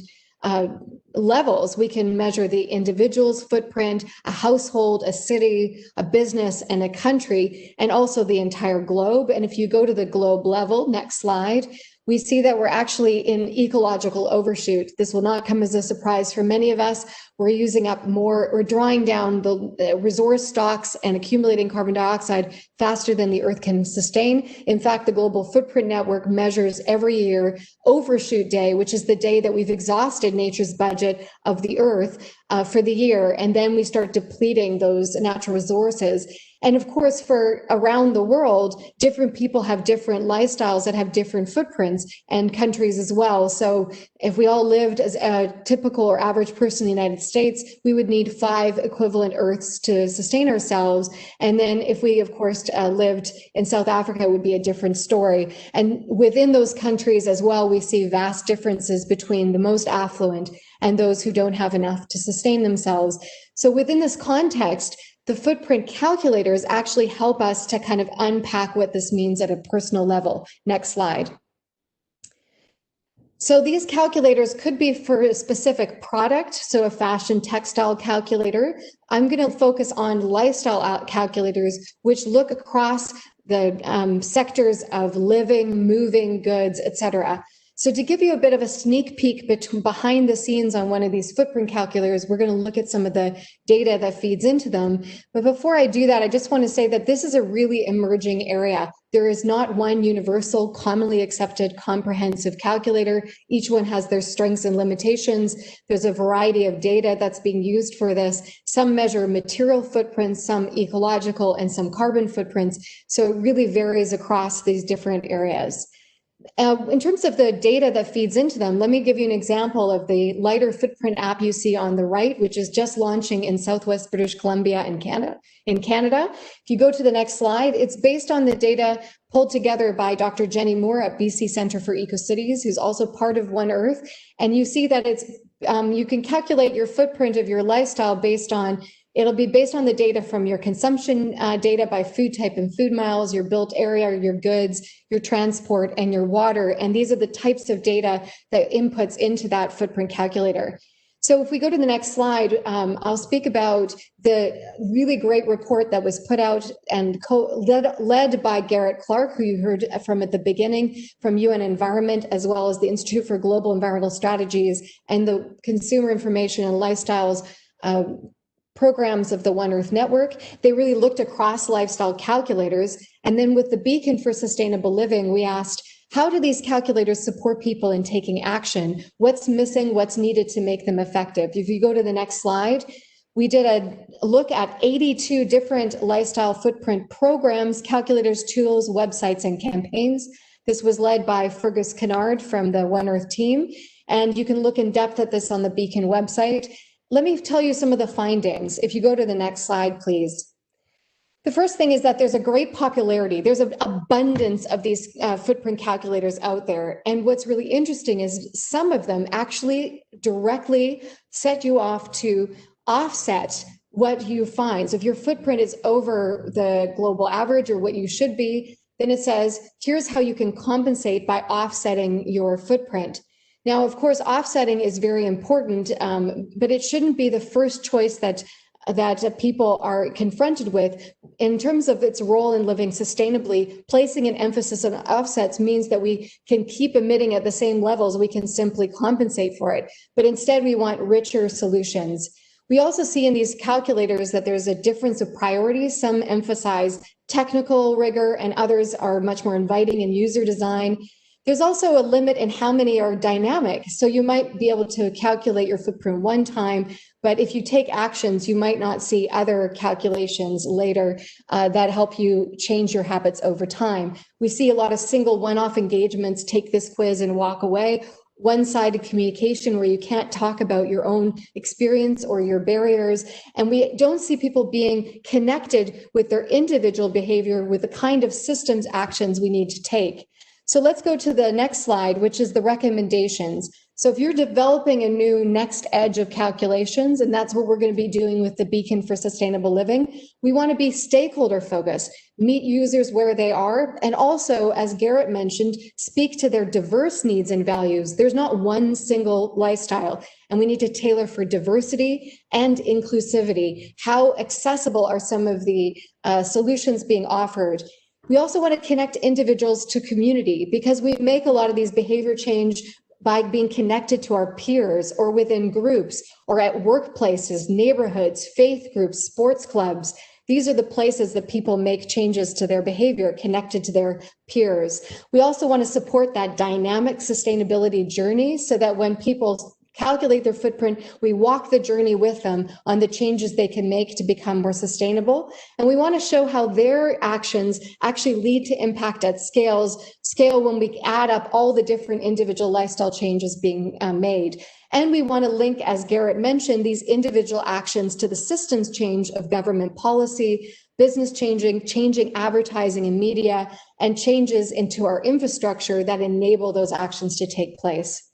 levels. We can measure the individual's footprint, a household, a city, a business, and a country, and also the entire globe. And if you go to the globe level, next slide, we see that we're actually in ecological overshoot. This will not come as a surprise for many of us. We're using up more, we're drawing down the resource stocks and accumulating carbon dioxide faster than the Earth can sustain. In fact, the Global Footprint Network measures every year Overshoot Day, which is the day that we've exhausted nature's budget of the Earth for the year. And then we start depleting those natural resources. And of course, for around the world, different people have different lifestyles that have different footprints, and countries as well. So if we all lived as a typical or average person in the United States, we would need 5 equivalent Earths to sustain ourselves. And then if we, of course, lived in South Africa, it would be a different story. And within those countries as well, we see vast differences between the most affluent and those who don't have enough to sustain themselves. So within this context, the footprint calculators actually help us to kind of unpack what this means at a personal level. Next slide. So these calculators could be for a specific product, so a fashion textile calculator. I'm going to focus on lifestyle calculators, which look across the sectors of living, moving, goods, etc. So to give you a bit of a sneak peek behind the scenes on one of these footprint calculators, we're going to look at some of the data that feeds into them. But before I do that, I just want to say that this is a really emerging area. There is not one universal, commonly accepted, comprehensive calculator. Each one has their strengths and limitations. There's a variety of data that's being used for this. Some measure material footprints, some ecological, and some carbon footprints. So it really varies across these different areas. In terms of the data that feeds into them, let me give you an example of the lighter footprint app you see on the right, which is just launching in Southwest British Columbia and Canada. If you go to the next slide, it's based on the data pulled together by Dr. Jenny Moore at BC Centre for Ecocities, who's also part of One Earth. And you see that it's you can calculate your footprint of your lifestyle based on it'll be based on the data from your consumption data by food type and food miles, your built area, your goods, your transport, and your water. And these are the types of data that inputs into that footprint calculator. So if we go to the next slide, I'll speak about the really great report that was put out and led by Garrett Clark, who you heard from at the beginning, from UN Environment, as well as the Institute for Global Environmental Strategies and the Consumer Information and Lifestyles programs of the One Earth Network. They really looked across lifestyle calculators. And then with the Beacon for Sustainable Living, we asked, how do these calculators support people in taking action? What's missing? What's needed to make them effective? If you go to the next slide, we did a look at 82 different lifestyle footprint programs, calculators, tools, websites, and campaigns. This was led by Fergus Kennard from the One Earth team. And you can look in depth at this on the Beacon website. Let me tell you some of the findings. If you go to the next slide, please. The first thing is that there's a great popularity. There's an abundance of these footprint calculators out there. And what's really interesting is some of them actually directly set you off to offset what you find. So if your footprint is over the global average or what you should be, then it says, here's how you can compensate by offsetting your footprint. Now, of course, offsetting is very important, but it shouldn't be the first choice that people are confronted with. In terms of its role in living sustainably, placing an emphasis on offsets means that we can keep emitting at the same levels. We can simply compensate for it. But instead, we want richer solutions. We also see in these calculators that there's a difference of priorities. Some emphasize technical rigor and others are much more inviting in user design. There's also a limit in how many are dynamic. So you might be able to calculate your footprint one time, but if you take actions, you might not see other calculations later that help you change your habits over time. We see a lot of single one-off engagements, take this quiz and walk away, one-sided communication where you can't talk about your own experience or your barriers. And we don't see people being connected with their individual behavior with the kind of systems actions we need to take. So let's go to the next slide, which is the recommendations. So if you're developing a new next edge of calculations, and that's what we're going to be doing with the Beacon for Sustainable Living, we want to be stakeholder focused, meet users where they are, and also, as Garrett mentioned, speak to their diverse needs and values. There's not one single lifestyle, and we need to tailor for diversity and inclusivity. How accessible are some of the solutions being offered? We also want to connect individuals to community because we make a lot of these behavior change by being connected to our peers or within groups or at workplaces, neighborhoods, faith groups, sports clubs. These are the places that people make changes to their behavior connected to their peers. We also want to support that dynamic sustainability journey so that when people calculate their footprint, we walk the journey with them on the changes they can make to become more sustainable. And we want to show how their actions actually lead to impact at scale when we add up all the different individual lifestyle changes being made. And we want to link, as Garrett mentioned, these individual actions to the systems change of government policy, business changing advertising and media, and changes into our infrastructure that enable those actions to take place.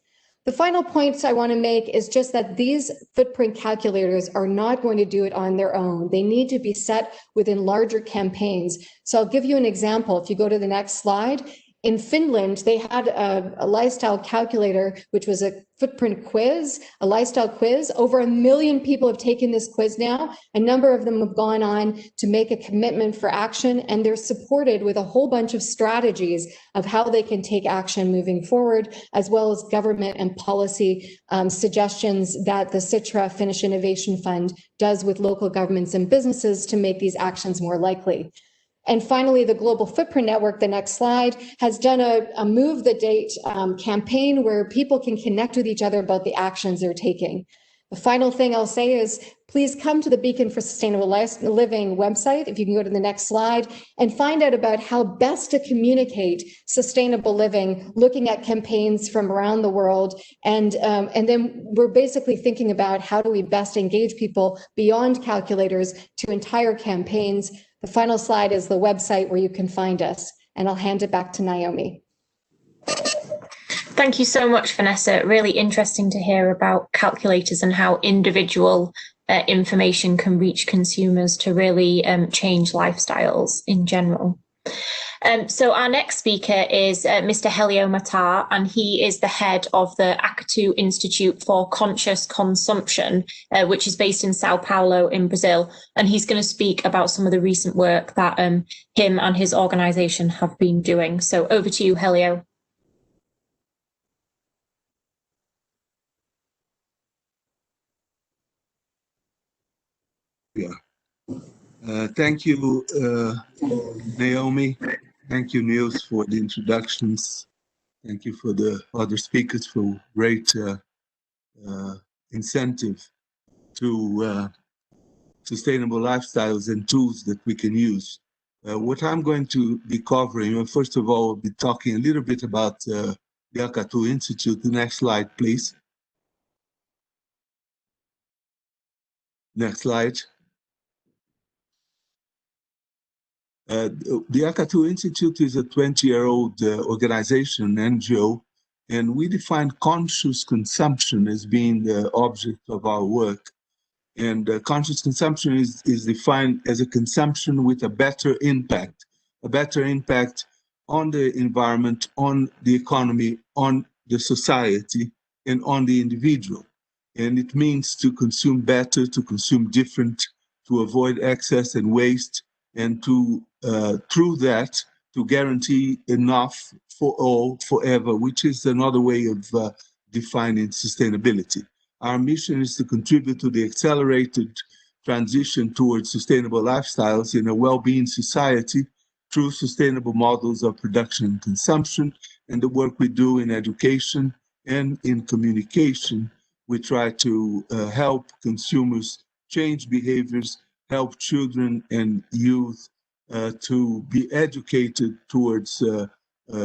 The final points I want to make is just that these footprint calculators are not going to do it on their own. They need to be set within larger campaigns. So I'll give you an example. If you go to the next slide, In Finland, they had a lifestyle calculator, which was a footprint quiz, a lifestyle quiz. Over 1 million people have taken this quiz now. A number of them have gone on to make a commitment for action, and they're supported with a whole bunch of strategies of how they can take action moving forward, as well as government and policy suggestions that the Citra Finnish Innovation Fund does with local governments and businesses to make these actions more likely. And finally, the Global Footprint Network, the next slide, has done a Move the Date campaign where people can connect with each other about the actions they're taking. The final thing I'll say is, please come to the Beacon for Sustainable Living website, if you can go to the next slide, and find out about how best to communicate sustainable living, looking at campaigns from around the world. And then we're basically thinking about how do we best engage people beyond calculators to entire campaigns. The final slide is the website where you can find us, and I'll hand it back to Naomi. Thank you so much, Vanessa. Really interesting to hear about calculators and how individual information can reach consumers to really change lifestyles in general. So our next speaker is Mr. Helio Matar, and he is the head of the Acatu Institute for Conscious Consumption, which is based in Sao Paulo in Brazil. And he's going to speak about some of the recent work that him and his organization have been doing. So over to you, Helio. Yeah. Thank you, Naomi. Thank you, Niels, for the introductions. Thank you for the other speakers for great incentive to sustainable lifestyles and tools that we can use. What I'm going to be covering, first of all, I'll be talking a little bit about the Acatu Institute. The next slide, please. Next slide. The Acatu Institute is a 20-year-old organization, NGO, and we define conscious consumption as being the object of our work. And conscious consumption is defined as a consumption with a better impact on the environment, on the economy, on the society, and on the individual. And it means to consume better, to consume different, to avoid excess and waste, and to, through that, to guarantee enough for all forever, which is another way of defining sustainability. Our mission is to contribute to the accelerated transition towards sustainable lifestyles in a well-being society through sustainable models of production and consumption, and the work we do in education and in communication. We try to help consumers change behaviors, help children and youth to be educated towards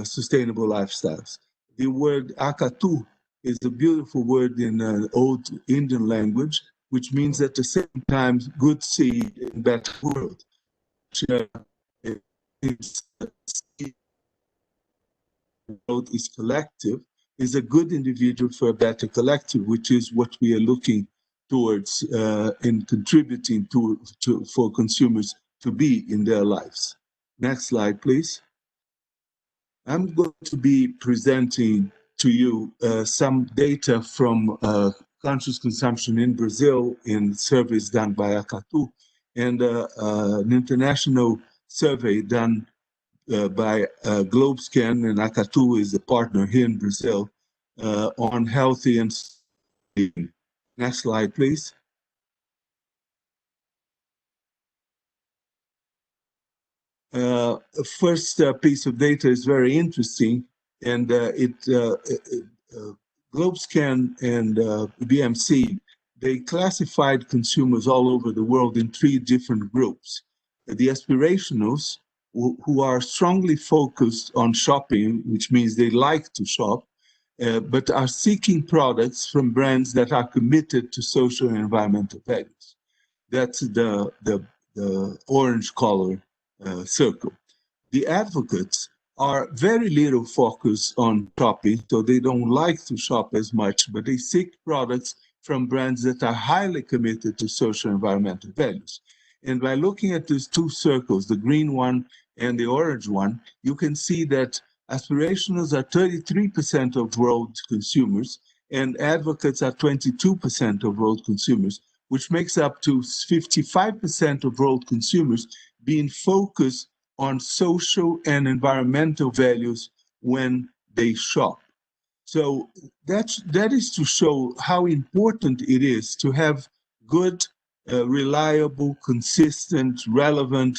sustainable lifestyles. The word Acatu is a beautiful word in an old Indian language, which means at the same time good seed and better world. Is collective, is a good individual for a better collective, which is what we are looking towards in contributing for consumers to be in their lives. Next slide, please. I'm going to be presenting to you some data from conscious consumption in Brazil in surveys done by Acatu, and an international survey done by GlobeScan, and Acatu is a partner here in Brazil, on healthy and living. Next slide, please. First piece of data is very interesting, and GlobeScan and BMC, they classified consumers all over the world in 3 different groups. The aspirationals, who are strongly focused on shopping, which means they like to shop, but are seeking products from brands that are committed to social and environmental values. That's the orange color circle. The advocates are very little focused on shopping, so they don't like to shop as much, but they seek products from brands that are highly committed to social and environmental values. And by looking at these 2 circles, the green one and the orange one, you can see that Aspirationals are 33% of world consumers, and advocates are 22% of world consumers, which makes up to 55% of world consumers being focused on social and environmental values when they shop. So that is to show how important it is to have good, reliable, consistent, relevant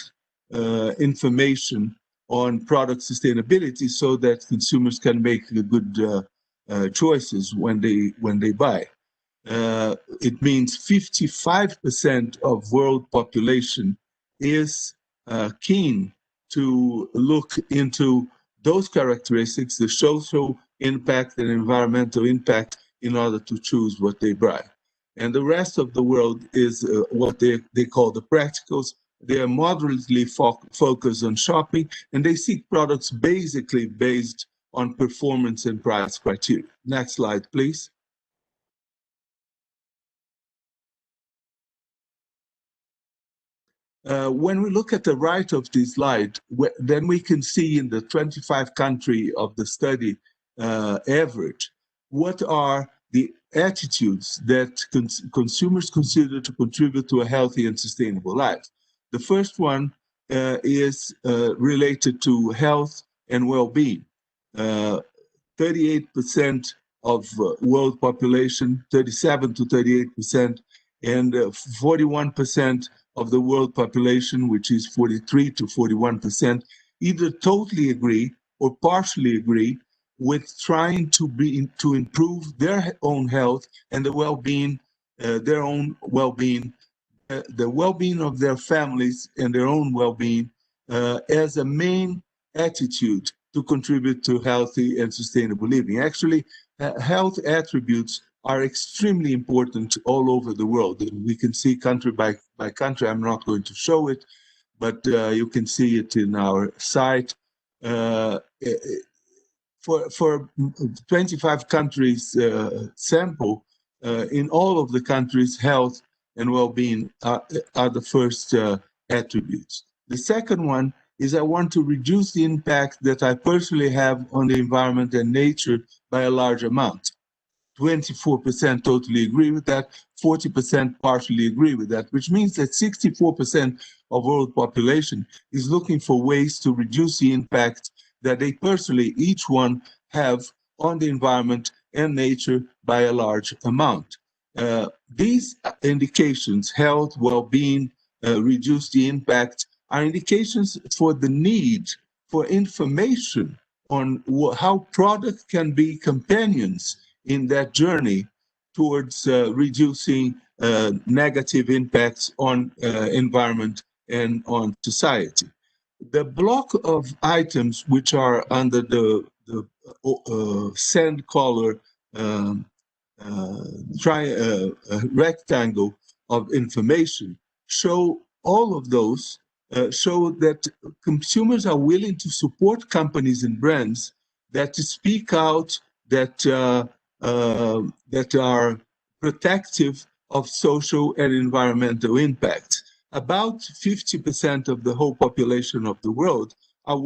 information on product sustainability, so that consumers can make good choices when they buy. It means 55% of world population is keen to look into those characteristics, the social impact and environmental impact, in order to choose what they buy. And the rest of the world is what they call the practicals. They are moderately focused on shopping, and they seek products basically based on performance and price criteria. Next slide, please. When we look at the right of this slide, then we can see in the 25 country of the study average, what are the attitudes that consumers consider to contribute to a healthy and sustainable life. The first one is related to health and well-being. 38% of world population, 37 to 38%, and 41% of the world population, which is 43 to 41%, either totally agree or partially agree with trying to improve their own health and the well-being, their own well-being, the well-being of their families and their own well-being as a main attitude to contribute to healthy and sustainable living. Actually, health attributes are extremely important all over the world. We can see country by country. I'm not going to show it, but you can see it in our site. For 25 countries sample, in all of the countries, health and well-being are the first attributes. The second one is I want to reduce the impact that I personally have on the environment and nature by a large amount. 24% totally agree with that, 40% partially agree with that, which means that 64% of world population is looking for ways to reduce the impact that they personally, each one, have on the environment and nature by a large amount. These indications, health, well-being, reduce the impact, are indications for the need for information on how products can be companions in that journey towards reducing negative impacts on environment and on society. The block of items which are under the sand color rectangle of information show all of those show that consumers are willing to support companies and brands that speak out, that are protective of social and environmental impacts. About 50% of the whole population of the world are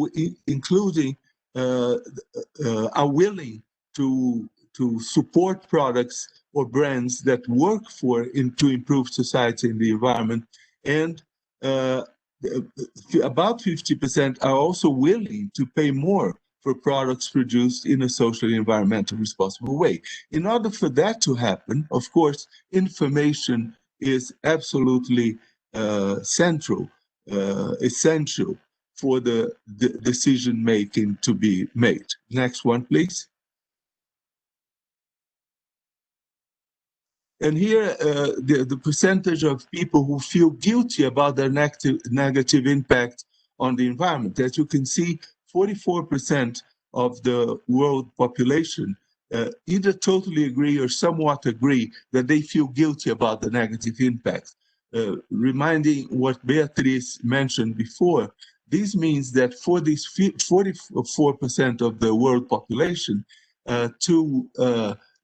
are willing to support products or brands that work to improve society and the environment, and about 50% are also willing to pay more for products produced in a socially environmental responsible way. In order for that to happen, of course, information is absolutely essential for the decision making to be made. Next one, please. And here, the percentage of people who feel guilty about their negative impact on the environment. As you can see, 44% of the world population either totally agree or somewhat agree that they feel guilty about the negative impact. Reminding what Beatriz mentioned before, this means that for this 44% of the world population,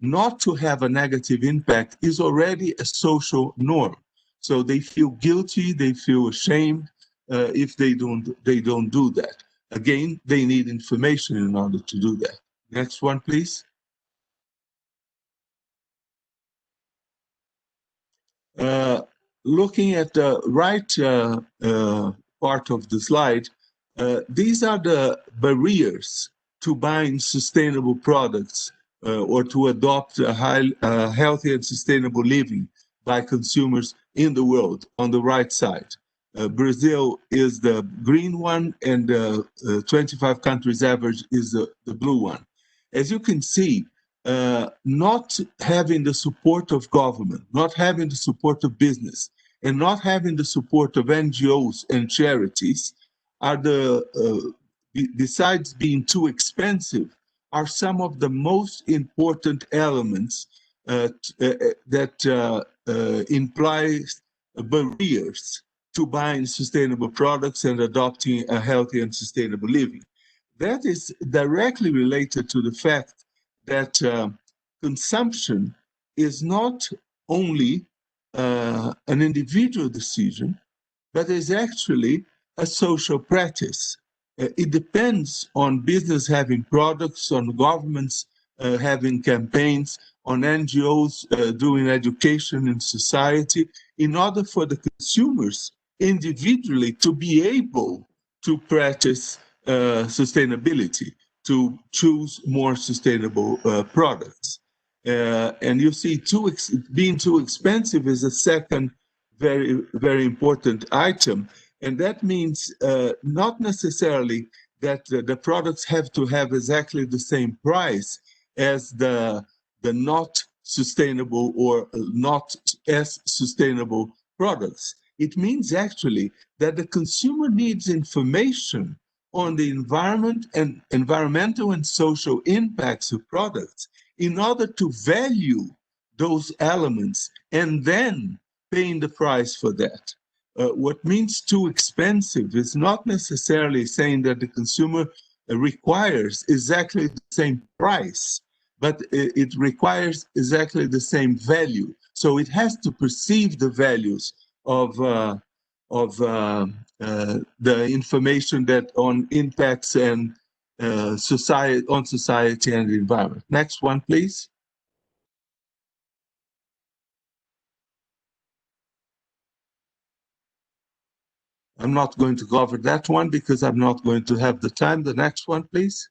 not to have a negative impact is already a social norm. So they feel guilty, they feel ashamed if they don't do that. again, they need information in order to do that. Next one, please. Looking at the right part of the slide, these are the barriers to buying sustainable products or to adopt a healthy and sustainable living by consumers in the world on the right side. Brazil is the green one, and 25 countries average is the blue one. As you can see, not having the support of government, not having the support of business, and not having the support of NGOs and charities are besides being too expensive, are some of the most important elements that implies barriers to buying sustainable products and adopting a healthy and sustainable living. That is directly related to the fact that consumption is not only an individual decision, but is actually a social practice. It depends on business having products, on governments having campaigns, on NGOs doing education in society, in order for the consumers individually to be able to practice sustainability, to choose more sustainable products. And you see, being too expensive is a second very, very important item. And that means not necessarily that the products have to have exactly the same price as the not sustainable or not as sustainable products. It means actually that the consumer needs information on the environment and environmental and social impacts of products in order to value those elements and then paying the price for that. What means too expensive is not necessarily saying that the consumer requires exactly the same price, but it requires exactly the same value. So it has to perceive the values of the information that on impacts and society and the environment. Next one, please. I'm not going to cover that one because I'm not going to have the time. The next one, please.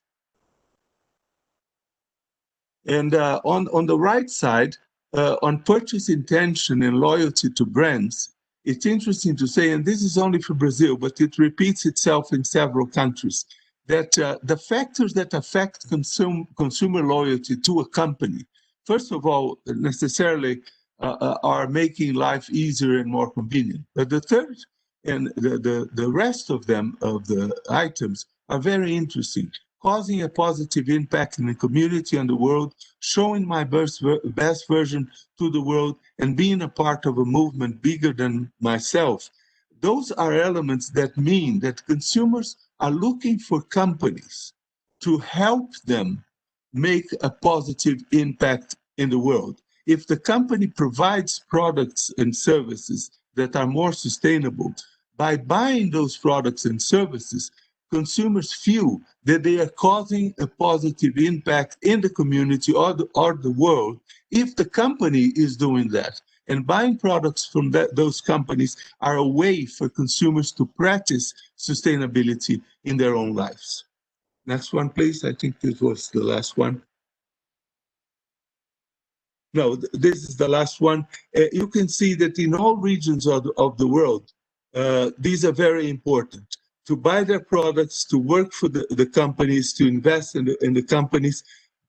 And on the right side, on purchase intention and loyalty to brands, it's interesting to say, and this is only for Brazil, but it repeats itself in several countries, that the factors that affect consumer loyalty to a company, first of all, necessarily are making life easier and more convenient. But the third and the rest of them, of the items, are very interesting, causing a positive impact in the community and the world, showing my best version to the world, and being a part of a movement bigger than myself. Those are elements that mean that consumers are looking for companies to help them make a positive impact in the world. If the company provides products and services that are more sustainable, by buying those products and services, consumers feel that they are causing a positive impact in the community or the world if the company is doing that. And buying products from those companies are a way for consumers to practice sustainability in their own lives. Next one, please. I think this was the last one. No, this is the last one. You can see that in all regions of the world, these are very important. To buy their products, to work for the companies, to invest in the companies,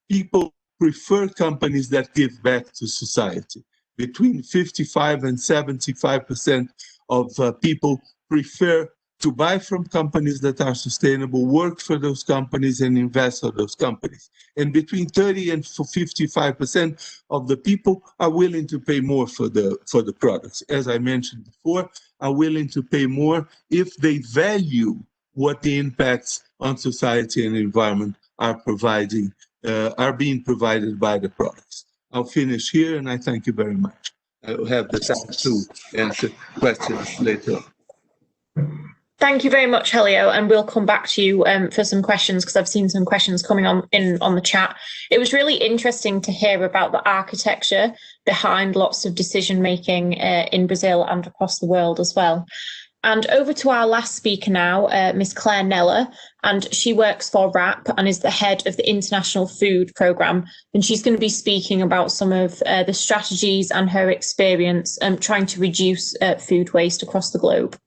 people prefer companies that give back to society. Between 55 and 75% of people prefer to buy from companies that are sustainable, work for those companies, and invest in those companies. And between 30 and 55% of the people are willing to pay more for the products. As I mentioned before, are willing to pay more if they value what the impacts on society and environment are being provided by the products. I'll finish here, and I thank you very much. I'll have the time to answer questions later on. Thank you very much, Helio, and we'll come back to you for some questions because I've seen some questions coming on the chat. It was really interesting to hear about the architecture behind lots of decision making in Brazil and across the world as well. And over to our last speaker now, Ms. Claire Neller, and she works for WRAP and is the head of the International Food Programme. And she's going to be speaking about some of the strategies and her experience trying to reduce food waste across the globe.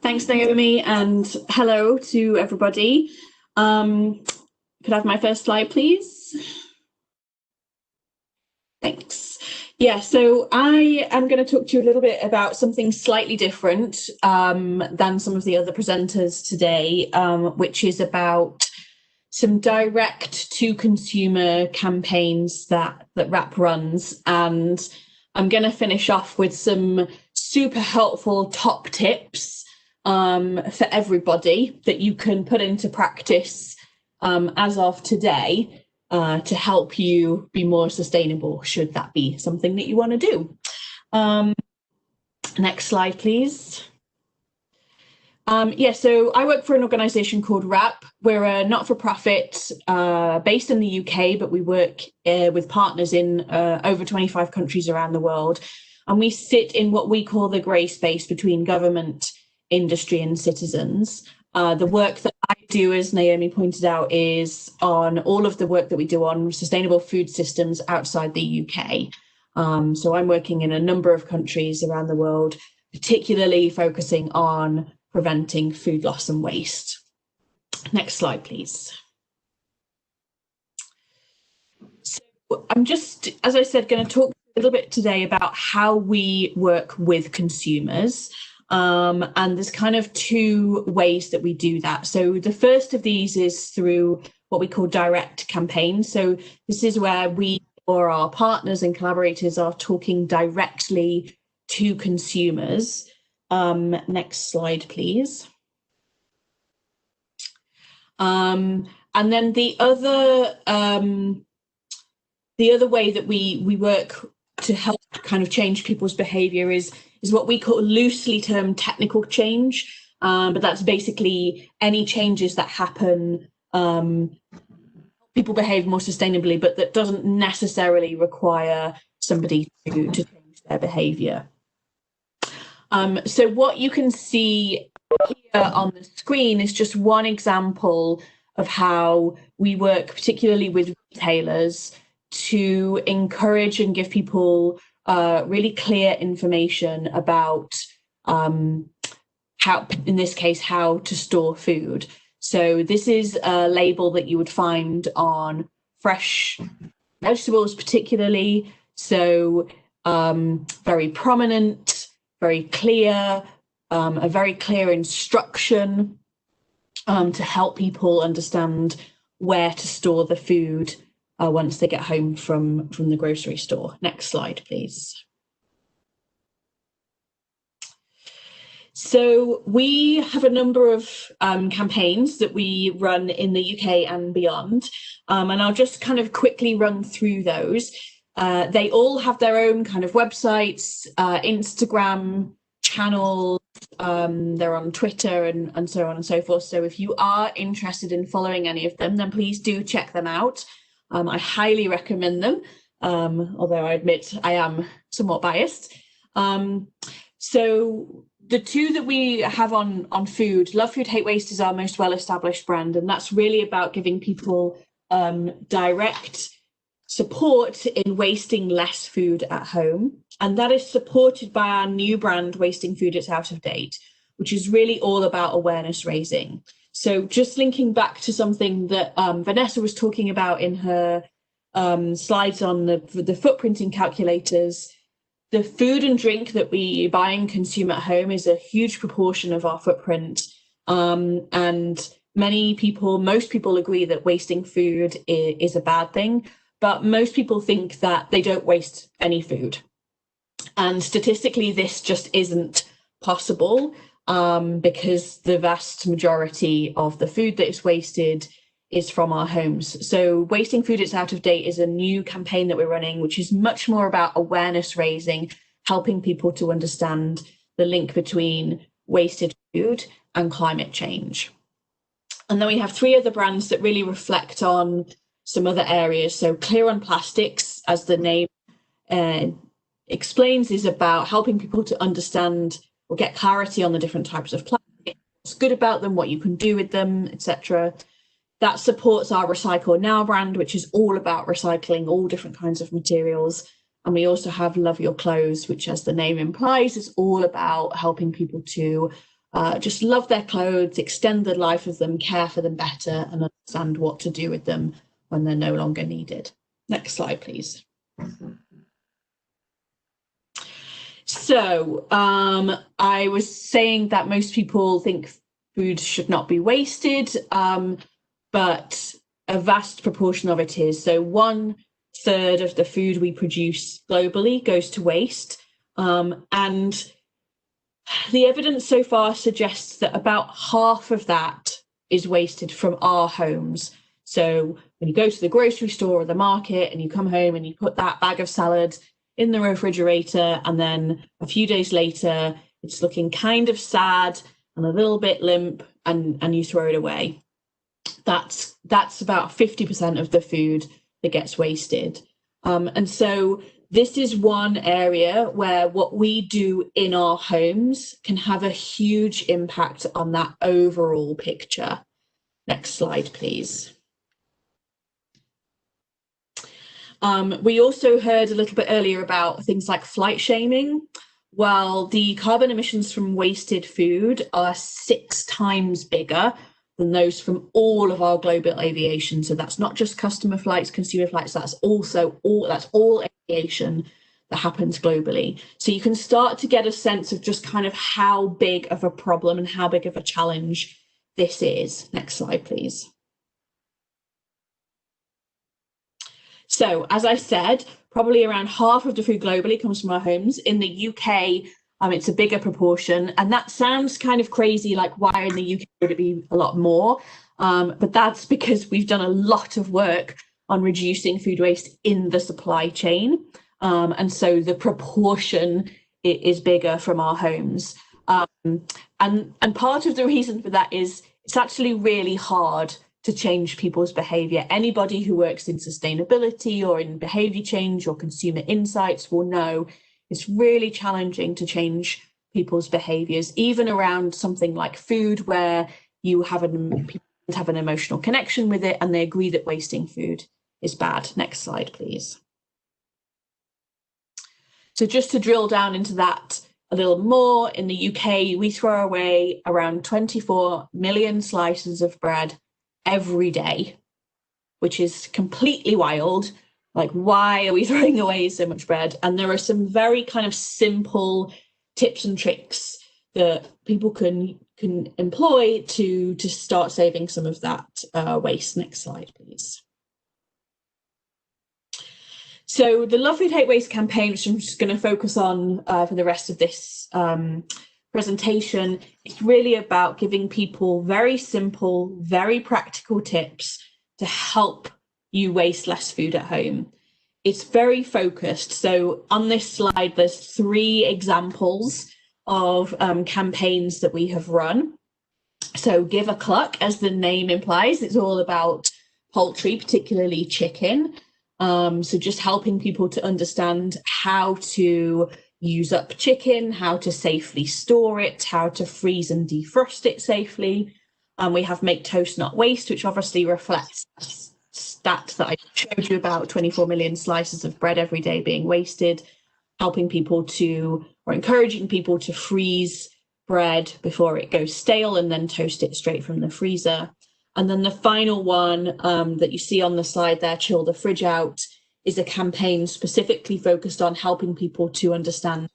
Thanks, Naomi, and hello to everybody. Could I have my first slide, please? Thanks. Yeah, so I am going to talk to you a little bit about something slightly different than some of the other presenters today, which is about some direct to consumer campaigns that WRAP runs. And I'm going to finish off with some super helpful top tips for everybody that you can put into practice as of today to help you be more sustainable, should that be something that you want to do. Next slide, please. Yeah, so I work for an organisation called WRAP. We're a not-for-profit based in the UK, but we work with partners in over 25 countries around the world. And we sit in what we call the grey space between government, industry and citizens. The work that I do, as Naomi pointed out, is on all of the work that we do on sustainable food systems outside the UK. So I'm working in a number of countries around the world, particularly focusing on preventing food loss and waste. Next slide, please. So I'm just, as I said, going to talk a little bit today about how we work with consumers. And there's kind of two ways that we do that. So the first of these is through what we call direct campaigns. So this is where we or our partners and collaborators are talking directly to consumers. Next slide, please. And then the other way that we work to help kind of change people's behaviour is what we call loosely termed technical change, but that's basically any changes that happen, people behave more sustainably, but that doesn't necessarily require somebody to change their behaviour. So what you can see here on the screen is just one example of how we work, particularly with retailers, to encourage and give people really clear information about how, in this case, how to store food. So this is a label that you would find on fresh vegetables, particularly. So very prominent, very clear, a very clear instruction to help people understand where to store the food once they get home from the grocery store. Next slide, please. So we have a number of campaigns that we run in the UK and beyond, and I'll just kind of quickly run through those. They all have their own kind of websites, Instagram channels, they're on Twitter and so on and so forth. So if you are interested in following any of them, then please do check them out. I highly recommend them, although I admit I am somewhat biased. So the two that we have on food, Love Food, Hate Waste is our most well-established brand, and that's really about giving people direct support in wasting less food at home. And that is supported by our new brand, Wasting Food It's Out of Date, which is really all about awareness raising. So just linking back to something that Vanessa was talking about in her slides on the footprinting calculators, the food and drink that we buy and consume at home is a huge proportion of our footprint. And most people agree that wasting food is a bad thing, but most people think that they don't waste any food. And statistically, this just isn't possible because the vast majority of the food that is wasted is from our homes. So Wasting Food, It's Out of Date is a new campaign that we're running, which is much more about awareness raising, helping people to understand the link between wasted food and climate change. And then we have 3 other brands that really reflect on some other areas. So Clear on Plastics, as the name explains, is about helping people to understand or get clarity on the different types of plastic, what's good about them, what you can do with them, etc. That supports our Recycle Now brand, which is all about recycling all different kinds of materials. And we also have Love Your Clothes, which, as the name implies, is all about helping people to just love their clothes, extend the life of them, care for them better, and understand what to do with them when they're no longer needed. Next slide, please. So I was saying that most people think food should not be wasted, but a vast proportion of it is. So 1/3 of the food we produce globally goes to waste. And the evidence so far suggests that about half of that is wasted from our homes. So when you go to the grocery store or the market and you come home and you put that bag of salad in the refrigerator, and then a few days later, it's looking kind of sad and a little bit limp, and you throw it away. That's about 50% of the food that gets wasted. And so this is one area where what we do in our homes can have a huge impact on that overall picture. Next slide, please. We also heard a little bit earlier about things like flight shaming. Well, the carbon emissions from wasted food are 6 times bigger than those from all of our global aviation. So that's not just customer flights, consumer flights, that's also all aviation that happens globally. So you can start to get a sense of just kind of how big of a problem and how big of a challenge this is. Next slide, please. So as I said, probably around half of the food globally comes from our homes. In the UK, it's a bigger proportion, and that sounds kind of crazy, like why in the UK would it be a lot more? But that's because we've done a lot of work on reducing food waste in the supply chain. And so the proportion is bigger from our homes. And part of the reason for that is it's actually really hard to change people's behavior. Anybody who works in sustainability or in behavior change or consumer insights will know it's really challenging to change people's behaviors, even around something like food, where you have people have an emotional connection with it and they agree that wasting food is bad. Next slide, please. So just to drill down into that a little more, in the UK, we throw away around 24 million slices of bread every day, which is completely wild. Like, why are we throwing away so much bread? And there are some very kind of simple tips and tricks that people can employ to start saving some of that waste. Next slide, please. So the Love Food, Hate Waste campaign, which I'm just going to focus on for the rest of this presentation, is really about giving people very simple, very practical tips to help you waste less food at home. It's very focused. So on this slide, there's 3 examples of campaigns that we have run. So Give a Cluck, as the name implies, it's all about poultry, particularly chicken. So just helping people to understand how to use up chicken, how to safely store it, how to freeze and defrost it safely. We have Make Toast Not Waste, which obviously reflects stats that I showed you about 24 million slices of bread every day being wasted, helping people to, or encouraging people to freeze bread before it goes stale and then toast it straight from the freezer. And then the final one that you see on the slide there, Chill the Fridge Out, is a campaign specifically focused on helping people to understand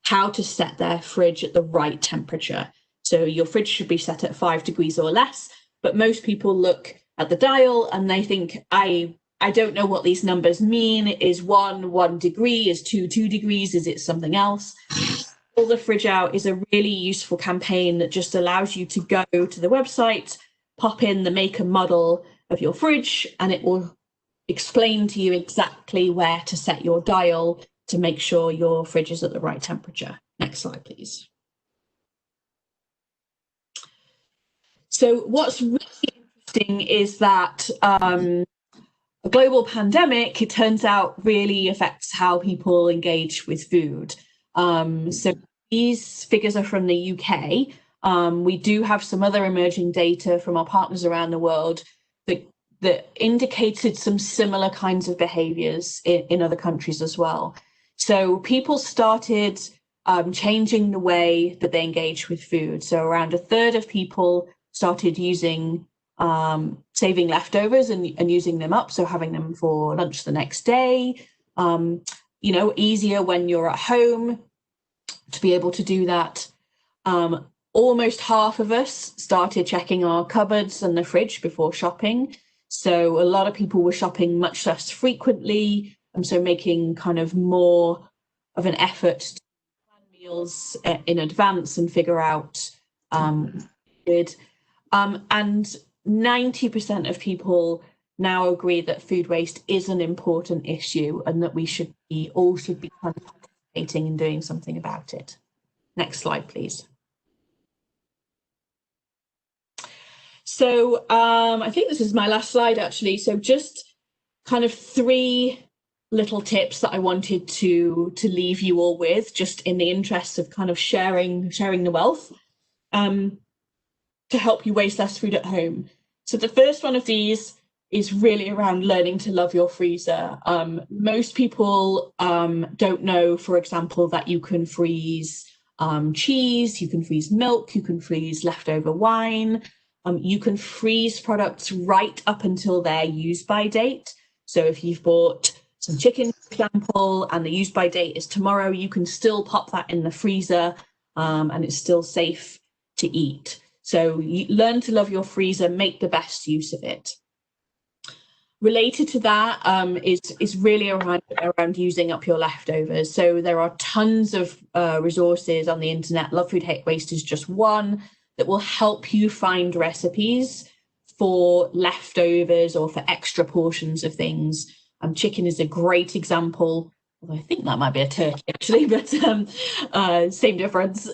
how to set their fridge at the right temperature. So your fridge should be set at 5 degrees or less, but most people look at the dial and they think, I don't know what these numbers mean. Is 1 degree? Is 2 degrees? Is it something else? Pull the Fridge Out is a really useful campaign that just allows you to go to the website, pop in the make and model of your fridge, and it will explain to you exactly where to set your dial to make sure your fridge is at the right temperature. Next slide, please. So what's really interesting is that a global pandemic, it turns out, really affects how people engage with food. So these figures are from the UK. We do have some other emerging data from our partners around the world that indicated some similar kinds of behaviors in other countries as well. So people started changing the way that they engage with food. So around a third of people started using saving leftovers and using them up, so having them for lunch the next day. You know, easier when you're at home to be able to do that. Almost half of us started checking our cupboards and the fridge before shopping. So a lot of people were shopping much less frequently, and so making kind of more of an effort to plan meals in advance and figure out good. And 90% of people now agree that food waste is an important issue and that we should be participating in doing something about it. Next slide, please. So I think this is my last slide, actually. So just kind of 3 little tips that I wanted to leave you all with, just in the interest of kind of sharing the wealth, to help you waste less food at home. So the first one of these is really around learning to love your freezer. Most people don't know, for example, that you can freeze cheese, you can freeze milk, you can freeze leftover wine. You can freeze products right up until their use-by date. So if you've bought some chicken, for example, and the use-by date is tomorrow, you can still pop that in the freezer and it's still safe to eat. So you learn to love your freezer, make the best use of it. Related to that is really around using up your leftovers. So there are tons of resources on the internet. Love Food, Hate Waste is just one that will help you find recipes for leftovers or for extra portions of things. Chicken is a great example. Although I think that might be a turkey actually, but same difference.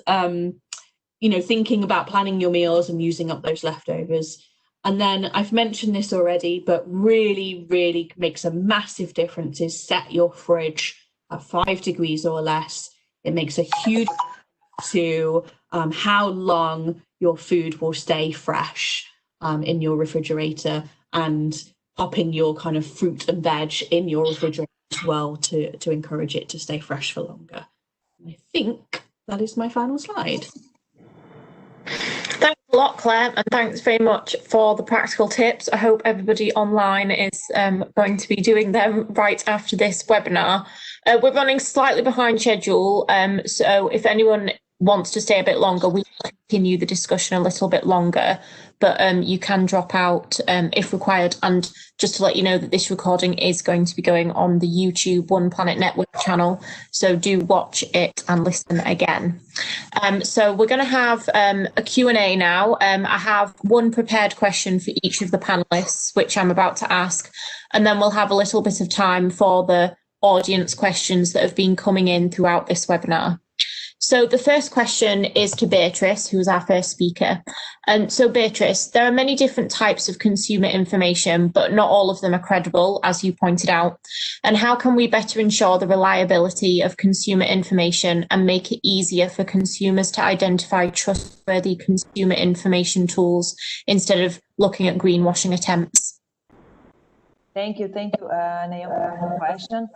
You know, thinking about planning your meals and using up those leftovers. And then I've mentioned this already, but really, really makes a massive difference is set your fridge at 5 degrees or less. It makes a huge difference to how long your food will stay fresh in your refrigerator, and popping your kind of fruit and veg in your refrigerator as well to encourage it to stay fresh for longer. And I think that is my final slide. Thanks a lot, Claire, and thanks very much for the practical tips. I hope everybody online is going to be doing them right after this webinar. We're running slightly behind schedule, so if anyone wants to stay a bit longer, we will continue the discussion a little bit longer, but you can drop out if required. And just to let you know that this recording is going to be going on the YouTube One Planet Network channel, so do watch it and listen again. So we're going to have a Q&A now. I have one prepared question for each of the panelists, which I'm about to ask, and then we'll have a little bit of time for the audience questions that have been coming in throughout this webinar. So the first question is to Beatrice, who's our first speaker. And so Beatrice, there are many different types of consumer information, but not all of them are credible, as you pointed out. And how can we better ensure the reliability of consumer information and make it easier for consumers to identify trustworthy consumer information tools instead of looking at greenwashing attempts? Thank you, Naomi, for the question.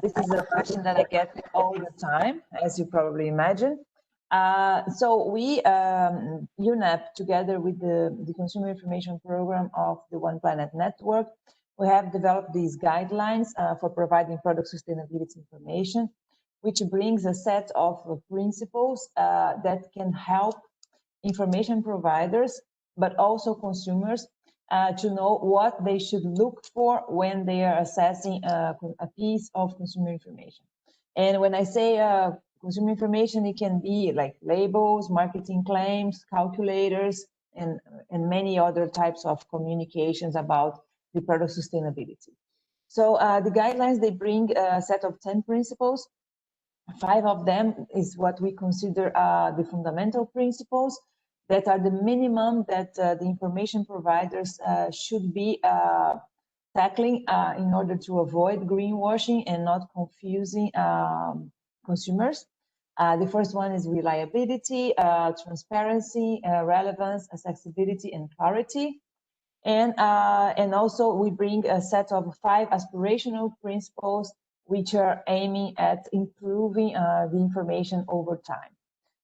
This is a question that I get all the time, as you probably imagine. So we, UNEP, together with the Consumer Information Program of the One Planet Network, we have developed these guidelines for providing product sustainability information, which brings a set of principles that can help information providers, but also consumers, to know what they should look for when they are assessing a piece of consumer information. And when I say consumer information, it can be like labels, marketing claims, calculators, and many other types of communications about the product sustainability. So the guidelines, they bring a set of 10 principles. 5 of them is what we consider the fundamental principles that are the minimum that the information providers should be tackling in order to avoid greenwashing and not confusing consumers. The first one is reliability, transparency, relevance, accessibility, and clarity. And also we bring a set of 5 aspirational principles which are aiming at improving the information over time.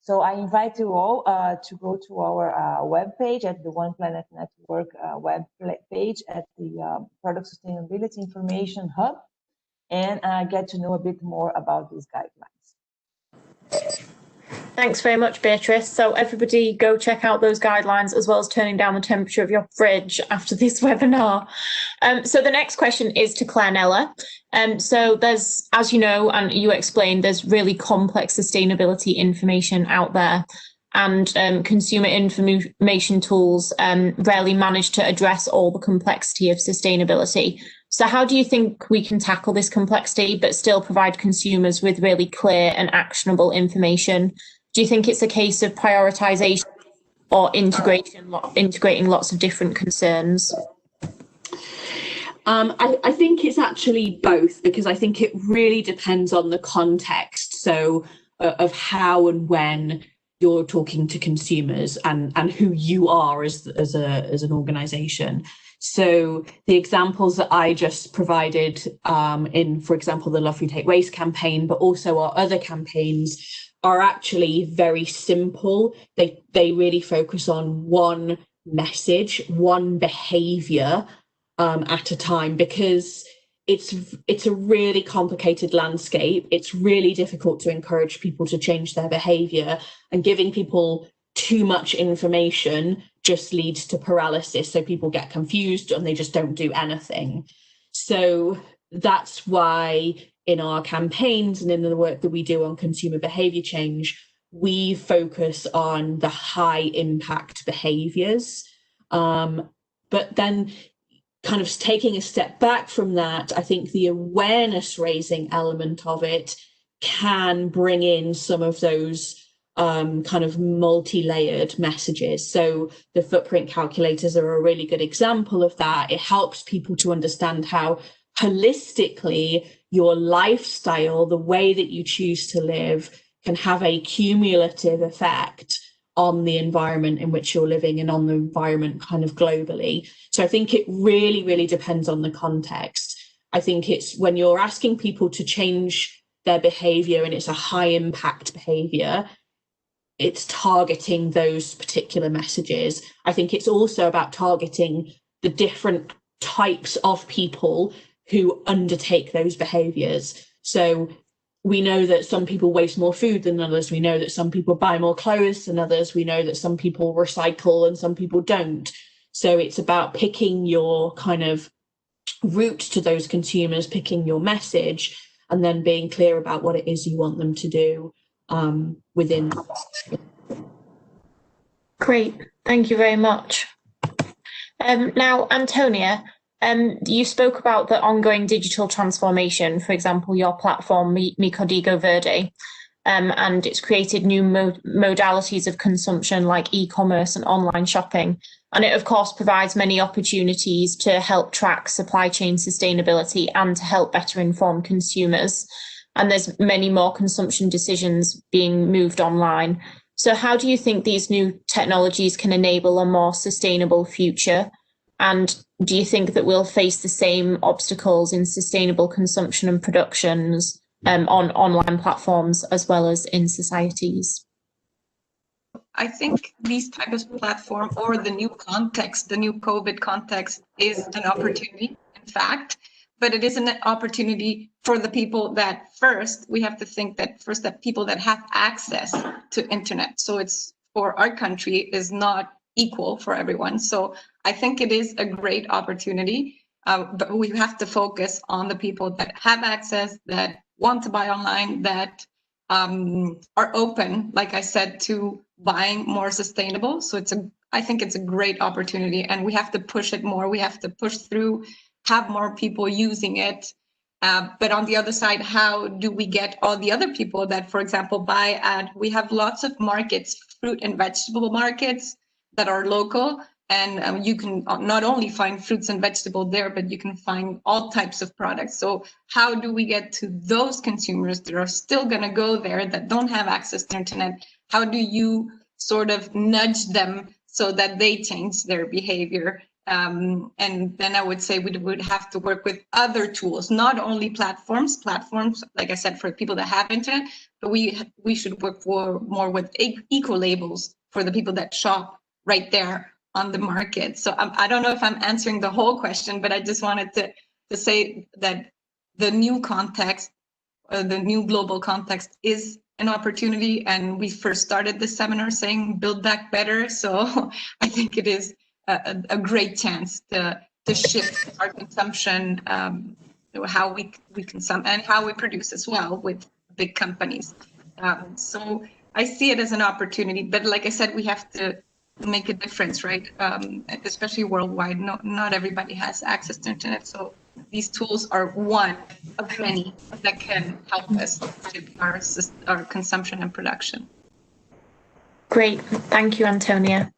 So I invite you all to go to our webpage at the One Planet Network web page at the Product Sustainability Information Hub and get to know a bit more about these guidelines. Thanks very much, Beatrice. So everybody go check out those guidelines as well as turning down the temperature of your fridge after this webinar. So the next question is to Claire Neller. So there's, as you know, and you explained, there's really complex sustainability information out there, and consumer information tools rarely manage to address all the complexity of sustainability. So how do you think we can tackle this complexity but still provide consumers with really clear and actionable information? Do you think it's a case of prioritization or integrating lots of different concerns? I think it's actually both, because I think it really depends on the context. So of how and when you're talking to consumers and who you are as an organization. So the examples that I just provided in, for example, the Love Food Hate Waste campaign, but also our other campaigns, are actually very simple. They really focus on one message, one behavior at a time, because it's a really complicated landscape. It's really difficult to encourage people to change their behavior, and giving people too much information just leads to paralysis. So people get confused and they just don't do anything. So that's why in our campaigns and in the work that we do on consumer behavior change, we focus on the high impact behaviors. But then kind of taking a step back from that, I think the awareness raising element of it can bring in some of those kind of multi-layered messages. So the footprint calculators are a really good example of that. It helps people to understand how holistically your lifestyle, the way that you choose to live, can have a cumulative effect on the environment in which you're living and on the environment kind of globally. So I think it really, really depends on the context. I think it's when you're asking people to change their behavior and it's a high impact behavior, it's targeting those particular messages. I think it's also about targeting the different types of people who undertake those behaviors. So we know that some people waste more food than others. We know that some people buy more clothes than others. We know that some people recycle and some people don't. So it's about picking your kind of route to those consumers, picking your message, and then being clear about what it is you want them to do within. Great, thank you very much. Now, Antonia, you spoke about the ongoing digital transformation, for example, your platform, Mi Código Verde, and it's created new modalities of consumption like e-commerce and online shopping. And it, of course, provides many opportunities to help track supply chain sustainability and to help better inform consumers. And there's many more consumption decisions being moved online. So how do you think these new technologies can enable a more sustainable future? And do you think that we'll face the same obstacles in sustainable consumption and productions on online platforms as well as in societies? I think these types of platform or the new context, the new COVID context, is an opportunity, in fact, but it is an opportunity for the people that first, we have to think that first that people that have access to internet. So it's for our country is not equal for everyone. So I think it is a great opportunity, but we have to focus on the people that have access, that want to buy online, that are open, like I said, to buying more sustainable. So I think it's a great opportunity, and we have to push it more. We have to push through, have more people using it. But on the other side, how do we get all the other people that, for example, buy at, we have lots of markets, fruit and vegetable markets that are local. And you can not only find fruits and vegetables there, but you can find all types of products. So how do we get to those consumers that are still going to go there, that don't have access to internet? How do you sort of nudge them so that they change their behavior? And then I would say we would have to work with other tools, not only platforms, like I said, for people that have internet, but we should work more with ecolabels for the people that shop right there on the market. So I don't know if I'm answering the whole question, but I just wanted to say that the new context, the new global context is an opportunity. And we first started this seminar saying build back better. So I think it is a great chance to shift our consumption, how we consume and how we produce as well with big companies. So I see it as an opportunity, but like I said, we have to make a difference, right? Especially worldwide. Not everybody has access to internet. So these tools are one of many that can help us with our consumption and production. Great, thank you, Antonia.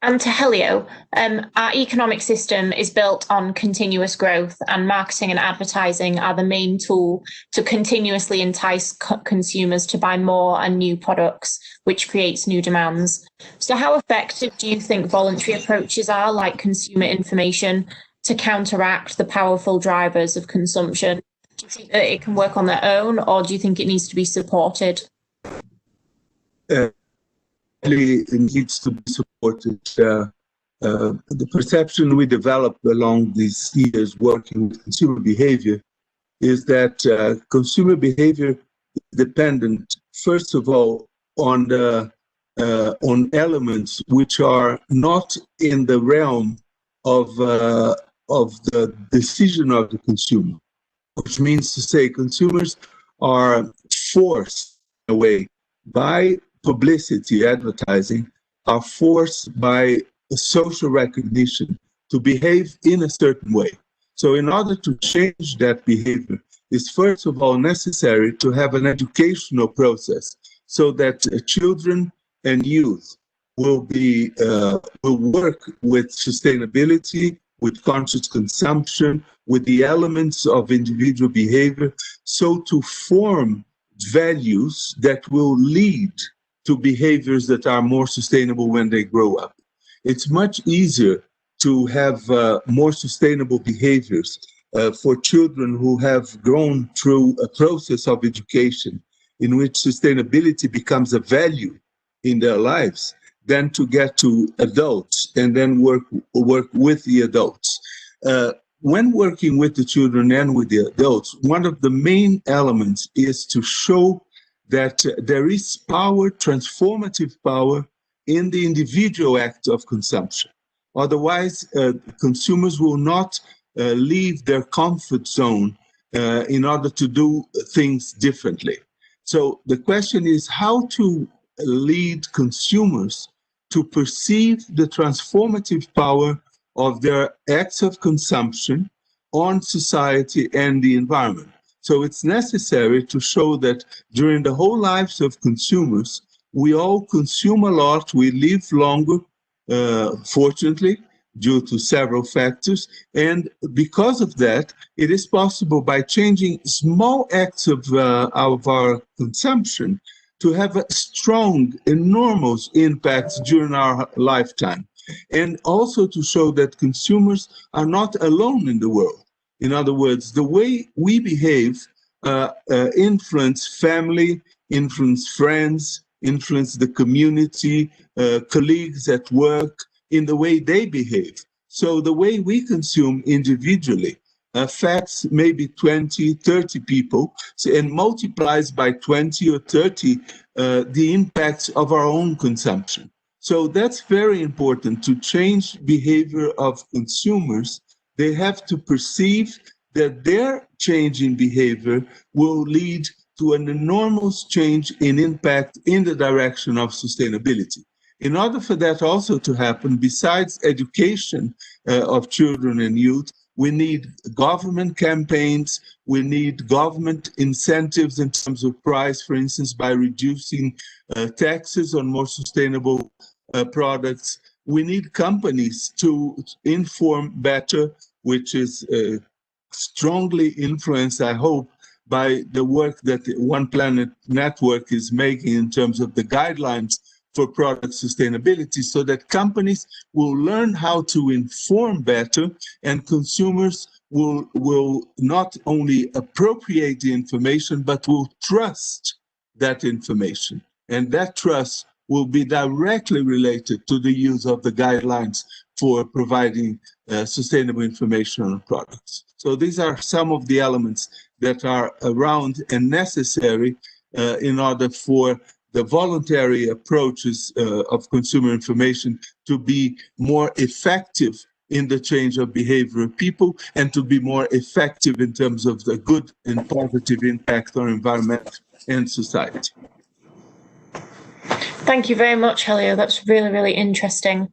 And to Helio, our economic system is built on continuous growth, and marketing and advertising are the main tool to continuously entice consumers to buy more and new products, which creates new demands. So how effective do you think voluntary approaches are, like consumer information, to counteract the powerful drivers of consumption? Do you think that it can work on their own, or do you think it needs to be supported? It needs to be supported. The perception we developed along these years working with consumer behavior is that consumer behavior is dependent, first of all, on elements which are not in the realm of the decision of the consumer, which means to say consumers are forced in a way by publicity, advertising, are forced by social recognition to behave in a certain way. So in order to change that behavior, it's first of all necessary to have an educational process so that children and youth will work with sustainability, with conscious consumption, with the elements of individual behavior, so to form values that will lead to behaviors that are more sustainable when they grow up. It's much easier to have more sustainable behaviors for children who have grown through a process of education in which sustainability becomes a value in their lives than to get to adults and then work with the adults. When working with the children and with the adults, one of the main elements is to show that there is power, transformative power, in the individual act of consumption. Otherwise, consumers will not leave their comfort zone in order to do things differently. So the question is how to lead consumers to perceive the transformative power of their acts of consumption on society and the environment. So it's necessary to show that during the whole lives of consumers, we all consume a lot, we live longer, fortunately, due to several factors. And because of that, it is possible by changing small acts of our consumption to have a strong, enormous impact during our lifetime. And also to show that consumers are not alone in the world. In other words, the way we behave influence family, influence friends, influence the community, colleagues at work, in the way they behave. So the way we consume individually affects maybe 20, 30 people and multiplies by 20 or 30 the impacts of our own consumption. So that's very important to change behavior of consumers. They have to perceive that their change in behavior will lead to an enormous change in impact in the direction of sustainability. In order for that also to happen, besides education of children and youth, we need government campaigns, we need government incentives in terms of price, for instance, by reducing taxes on more sustainable products. We need companies to inform better, which is strongly influenced, I hope, by the work that the One Planet Network is making in terms of the guidelines for product sustainability, so that companies will learn how to inform better and consumers will not only appropriate the information, but will trust that information. And that trust will be directly related to the use of the guidelines for providing sustainable information on products. So these are some of the elements that are around and necessary in order for the voluntary approaches of consumer information to be more effective in the change of behavior of people and to be more effective in terms of the good and positive impact on environment and society. Thank you very much, Helio. That's really, really interesting.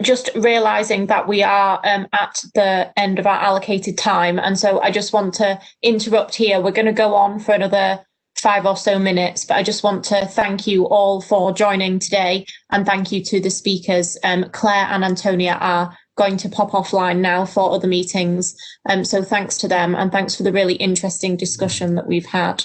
Just realizing that we are at the end of our allocated time. And so I just want to interrupt here. We're going to go on for another 5 or so minutes, but I just want to thank you all for joining today. And thank you to the speakers. Claire and Antonia are going to pop offline now for other meetings. So thanks to them, and thanks for the really interesting discussion that we've had.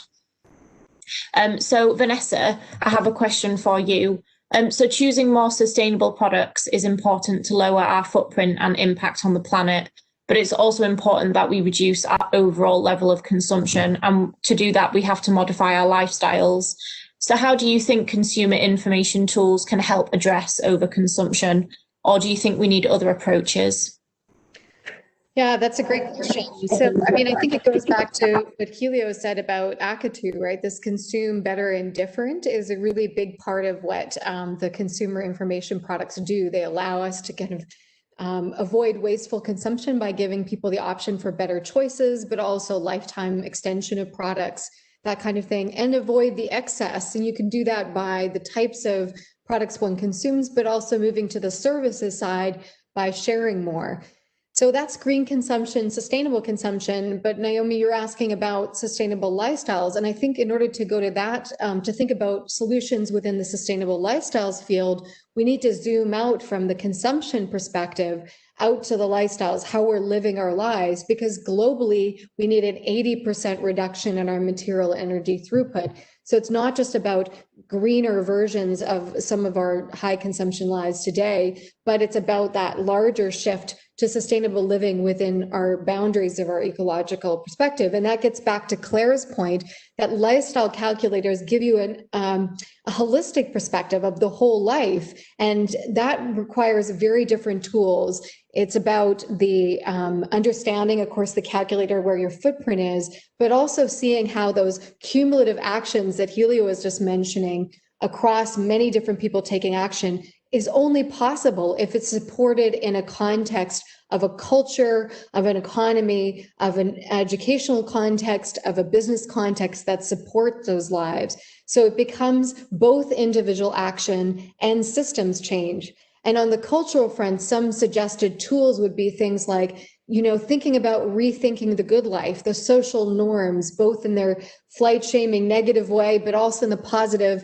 So Vanessa, I have a question for you. So choosing more sustainable products is important to lower our footprint and impact on the planet, but it's also important that we reduce our overall level of consumption. And to do that, we have to modify our lifestyles. So how do you think consumer information tools can help address overconsumption? Or do you think we need other approaches? Yeah, that's a great question. So, I mean, I think it goes back to what Helio said about Akatu, right? This consume better and different is a really big part of what the consumer information products do. They allow us to kind of avoid wasteful consumption by giving people the option for better choices, but also lifetime extension of products, that kind of thing, and avoid the excess. And you can do that by the types of products one consumes, but also moving to the services side by sharing more. So that's green consumption, sustainable consumption. But Naomi, you're asking about sustainable lifestyles. And I think in order to go to that, to think about solutions within the sustainable lifestyles field, we need to zoom out from the consumption perspective out to the lifestyles, how we're living our lives, because globally we need an 80% reduction in our material energy throughput. So it's not just about greener versions of some of our high consumption lives today, but it's about that larger shift to sustainable living within our boundaries of our ecological perspective. And that gets back to Claire's point that lifestyle calculators give you a holistic perspective of the whole life. And that requires very different tools. It's about the understanding, of course, the calculator where your footprint is, but also seeing how those cumulative actions that Helio was just mentioning across many different people taking action is only possible if it's supported in a context of a culture, of an economy, of an educational context, of a business context that supports those lives. So it becomes both individual action and systems change. And on the cultural front, some suggested tools would be things like, you know, thinking about rethinking the good life, the social norms, both in their flight shaming negative way, but also in the positive,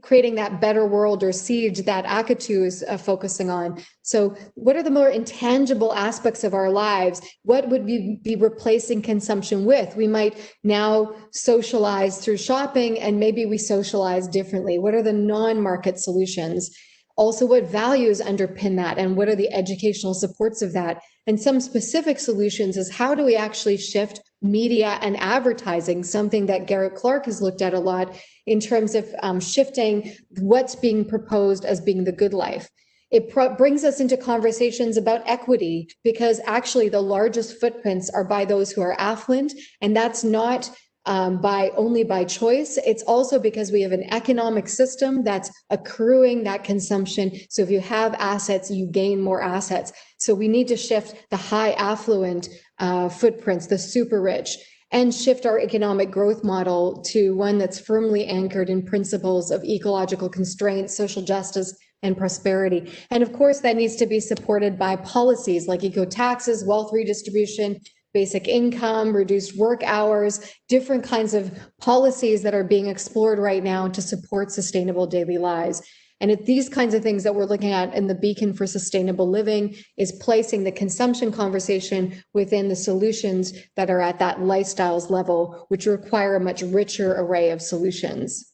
creating that better world or siege that Akatu is focusing on. So what are the more intangible aspects of our lives? What would we be replacing consumption with? We might now socialize through shopping, and maybe we socialize differently. What are the non-market solutions? Also, what values underpin that, and what are the educational supports of that? And some specific solutions is how do we actually shift media and advertising, something that Garrett Clark has looked at a lot in terms of shifting what's being proposed as being the good life. It brings us into conversations about equity, because actually the largest footprints are by those who are affluent, and that's not only by choice. It's also because we have an economic system that's accruing that consumption. So if you have assets, you gain more assets. So we need to shift the high affluent footprints, the super rich. and shift our economic growth model to one that's firmly anchored in principles of ecological constraints, social justice, and prosperity. And of course, that needs to be supported by policies like eco-taxes, wealth redistribution, basic income, reduced work hours, different kinds of policies that are being explored right now to support sustainable daily lives. And it's these kinds of things that we're looking at in the Beacon for Sustainable Living, is placing the consumption conversation within the solutions that are at that lifestyles level, which require a much richer array of solutions.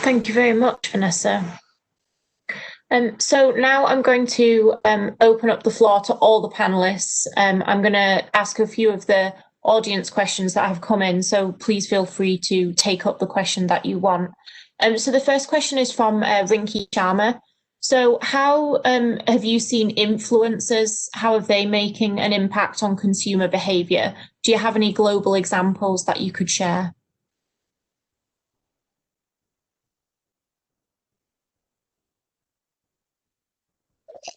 Thank you very much, Vanessa. So now I'm going to open up the floor to all the panelists. I'm going to ask a few of the audience questions that have come in, so please feel free to take up the question that you want. So the first question is from Rinki Sharma. So how have you seen influencers? How are they making an impact on consumer behaviour? Do you have any global examples that you could share?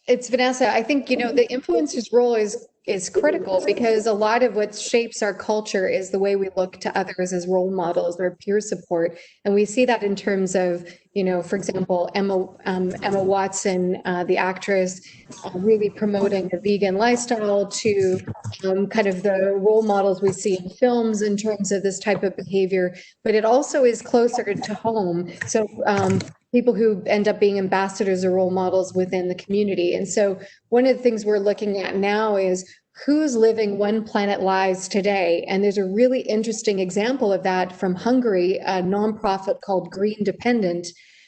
It's Vanessa. I think, the influencer's role is critical, because a lot of what shapes our culture is the way we look to others as role models or peer support. And we see that in terms of, for example, Emma Watson, the actress, really promoting a vegan lifestyle, to kind of the role models we see in films in terms of this type of behavior. But it also is closer to home. So people who end up being ambassadors or role models within the community. And so one of the things we're looking at now is who's living one planet lives today. And there's a really interesting example of that from Hungary, a nonprofit called Green Dependent.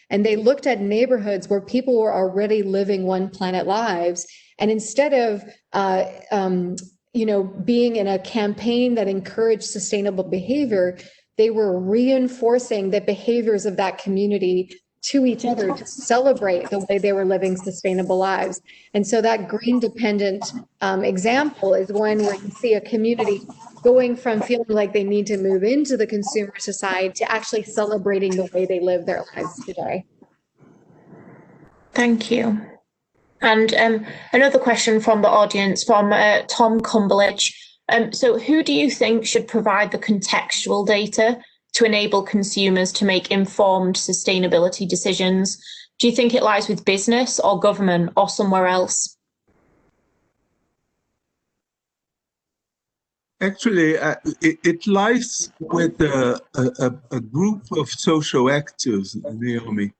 And they looked at neighborhoods where people were already living one planet lives. And instead of, being in a campaign that encouraged sustainable behavior, they were reinforcing the behaviors of that community to each other to celebrate the way they were living sustainable lives. And so that Green Dependent example is one where you see a community going from feeling like they need to move into the consumer society to actually celebrating the way they live their lives today. Thank you. And another question from the audience from Tom Cumberledge. So who do you think should provide the contextual data to enable consumers to make informed sustainability decisions? Do you think it lies with business or government or somewhere else? Actually, it lies with a group of social actors, Naomi,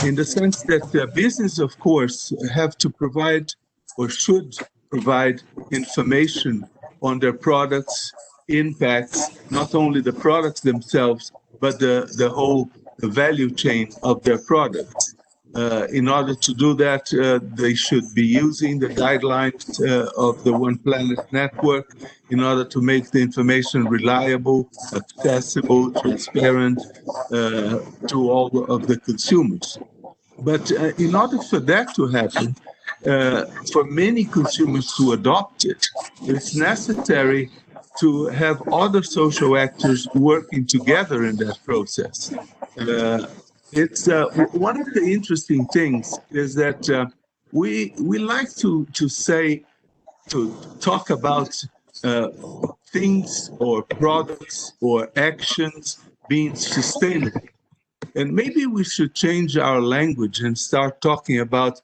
in the sense that business, of course, have to provide or should provide information on their products, impacts, not only the products themselves, but the whole value chain of their products. In order to do that, they should be using the guidelines of the One Planet Network in order to make the information reliable, accessible, transparent to all of the consumers. But in order for that to happen, for many consumers to adopt it, it's necessary to have other social actors working together in that process. It's one of the interesting things is that we like to talk about things or products or actions being sustainable. And maybe we should change our language and start talking about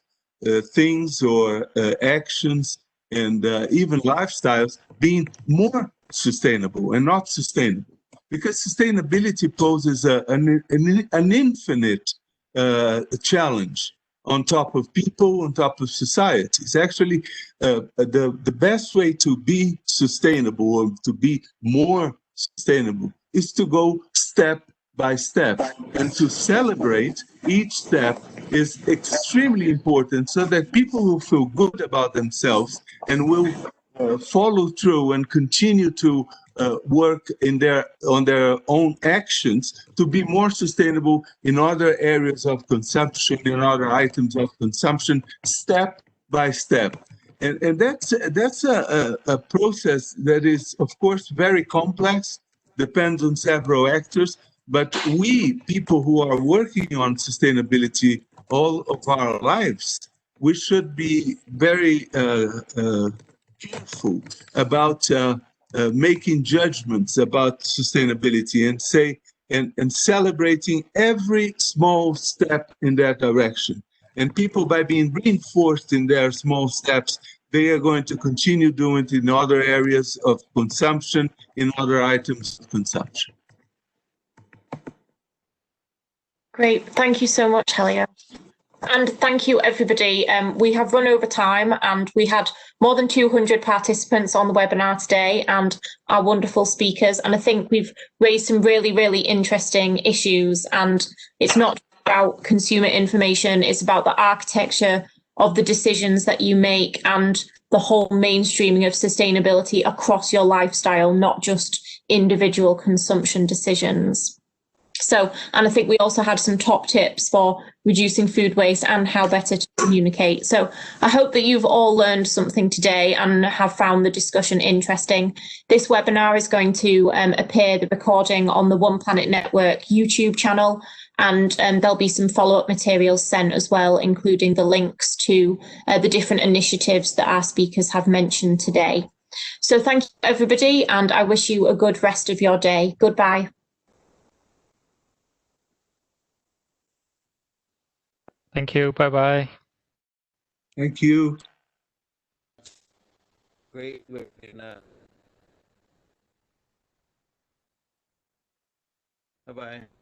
things or actions and even lifestyles being more sustainable and not sustainable. Because sustainability poses an infinite challenge on top of people, on top of society. It's actually the best way to be sustainable or to be more sustainable is to go step by step, and to celebrate each step is extremely important so that people will feel good about themselves and will follow through and continue to work on their own actions to be more sustainable in other areas of consumption, in other items of consumption, step by step. And that's a process that is, of course, very complex, depends on several actors, but we, people who are working on sustainability all of our lives, we should be very careful about making judgments about sustainability and celebrating every small step in that direction. And people, by being reinforced in their small steps, they are going to continue doing it in other areas of consumption, in other items of consumption. Great. Thank you so much, Helio. And thank you, everybody. We have run over time and we had more than 200 participants on the webinar today and our wonderful speakers. And I think we've raised some really, really interesting issues. And it's not about consumer information, it's about the architecture of the decisions that you make and the whole mainstreaming of sustainability across your lifestyle, not just individual consumption decisions. So, and I think we also had some top tips for reducing food waste and how better to communicate. So I hope that you've all learned something today and have found the discussion interesting. This webinar is going to appear, the recording, on the One Planet Network YouTube channel, and there'll be some follow-up materials sent as well, including the links to the different initiatives that our speakers have mentioned today. So thank you, everybody, and I wish you a good rest of your day. Goodbye. Thank you. Bye-bye. Thank you. Great webinar. Bye-bye.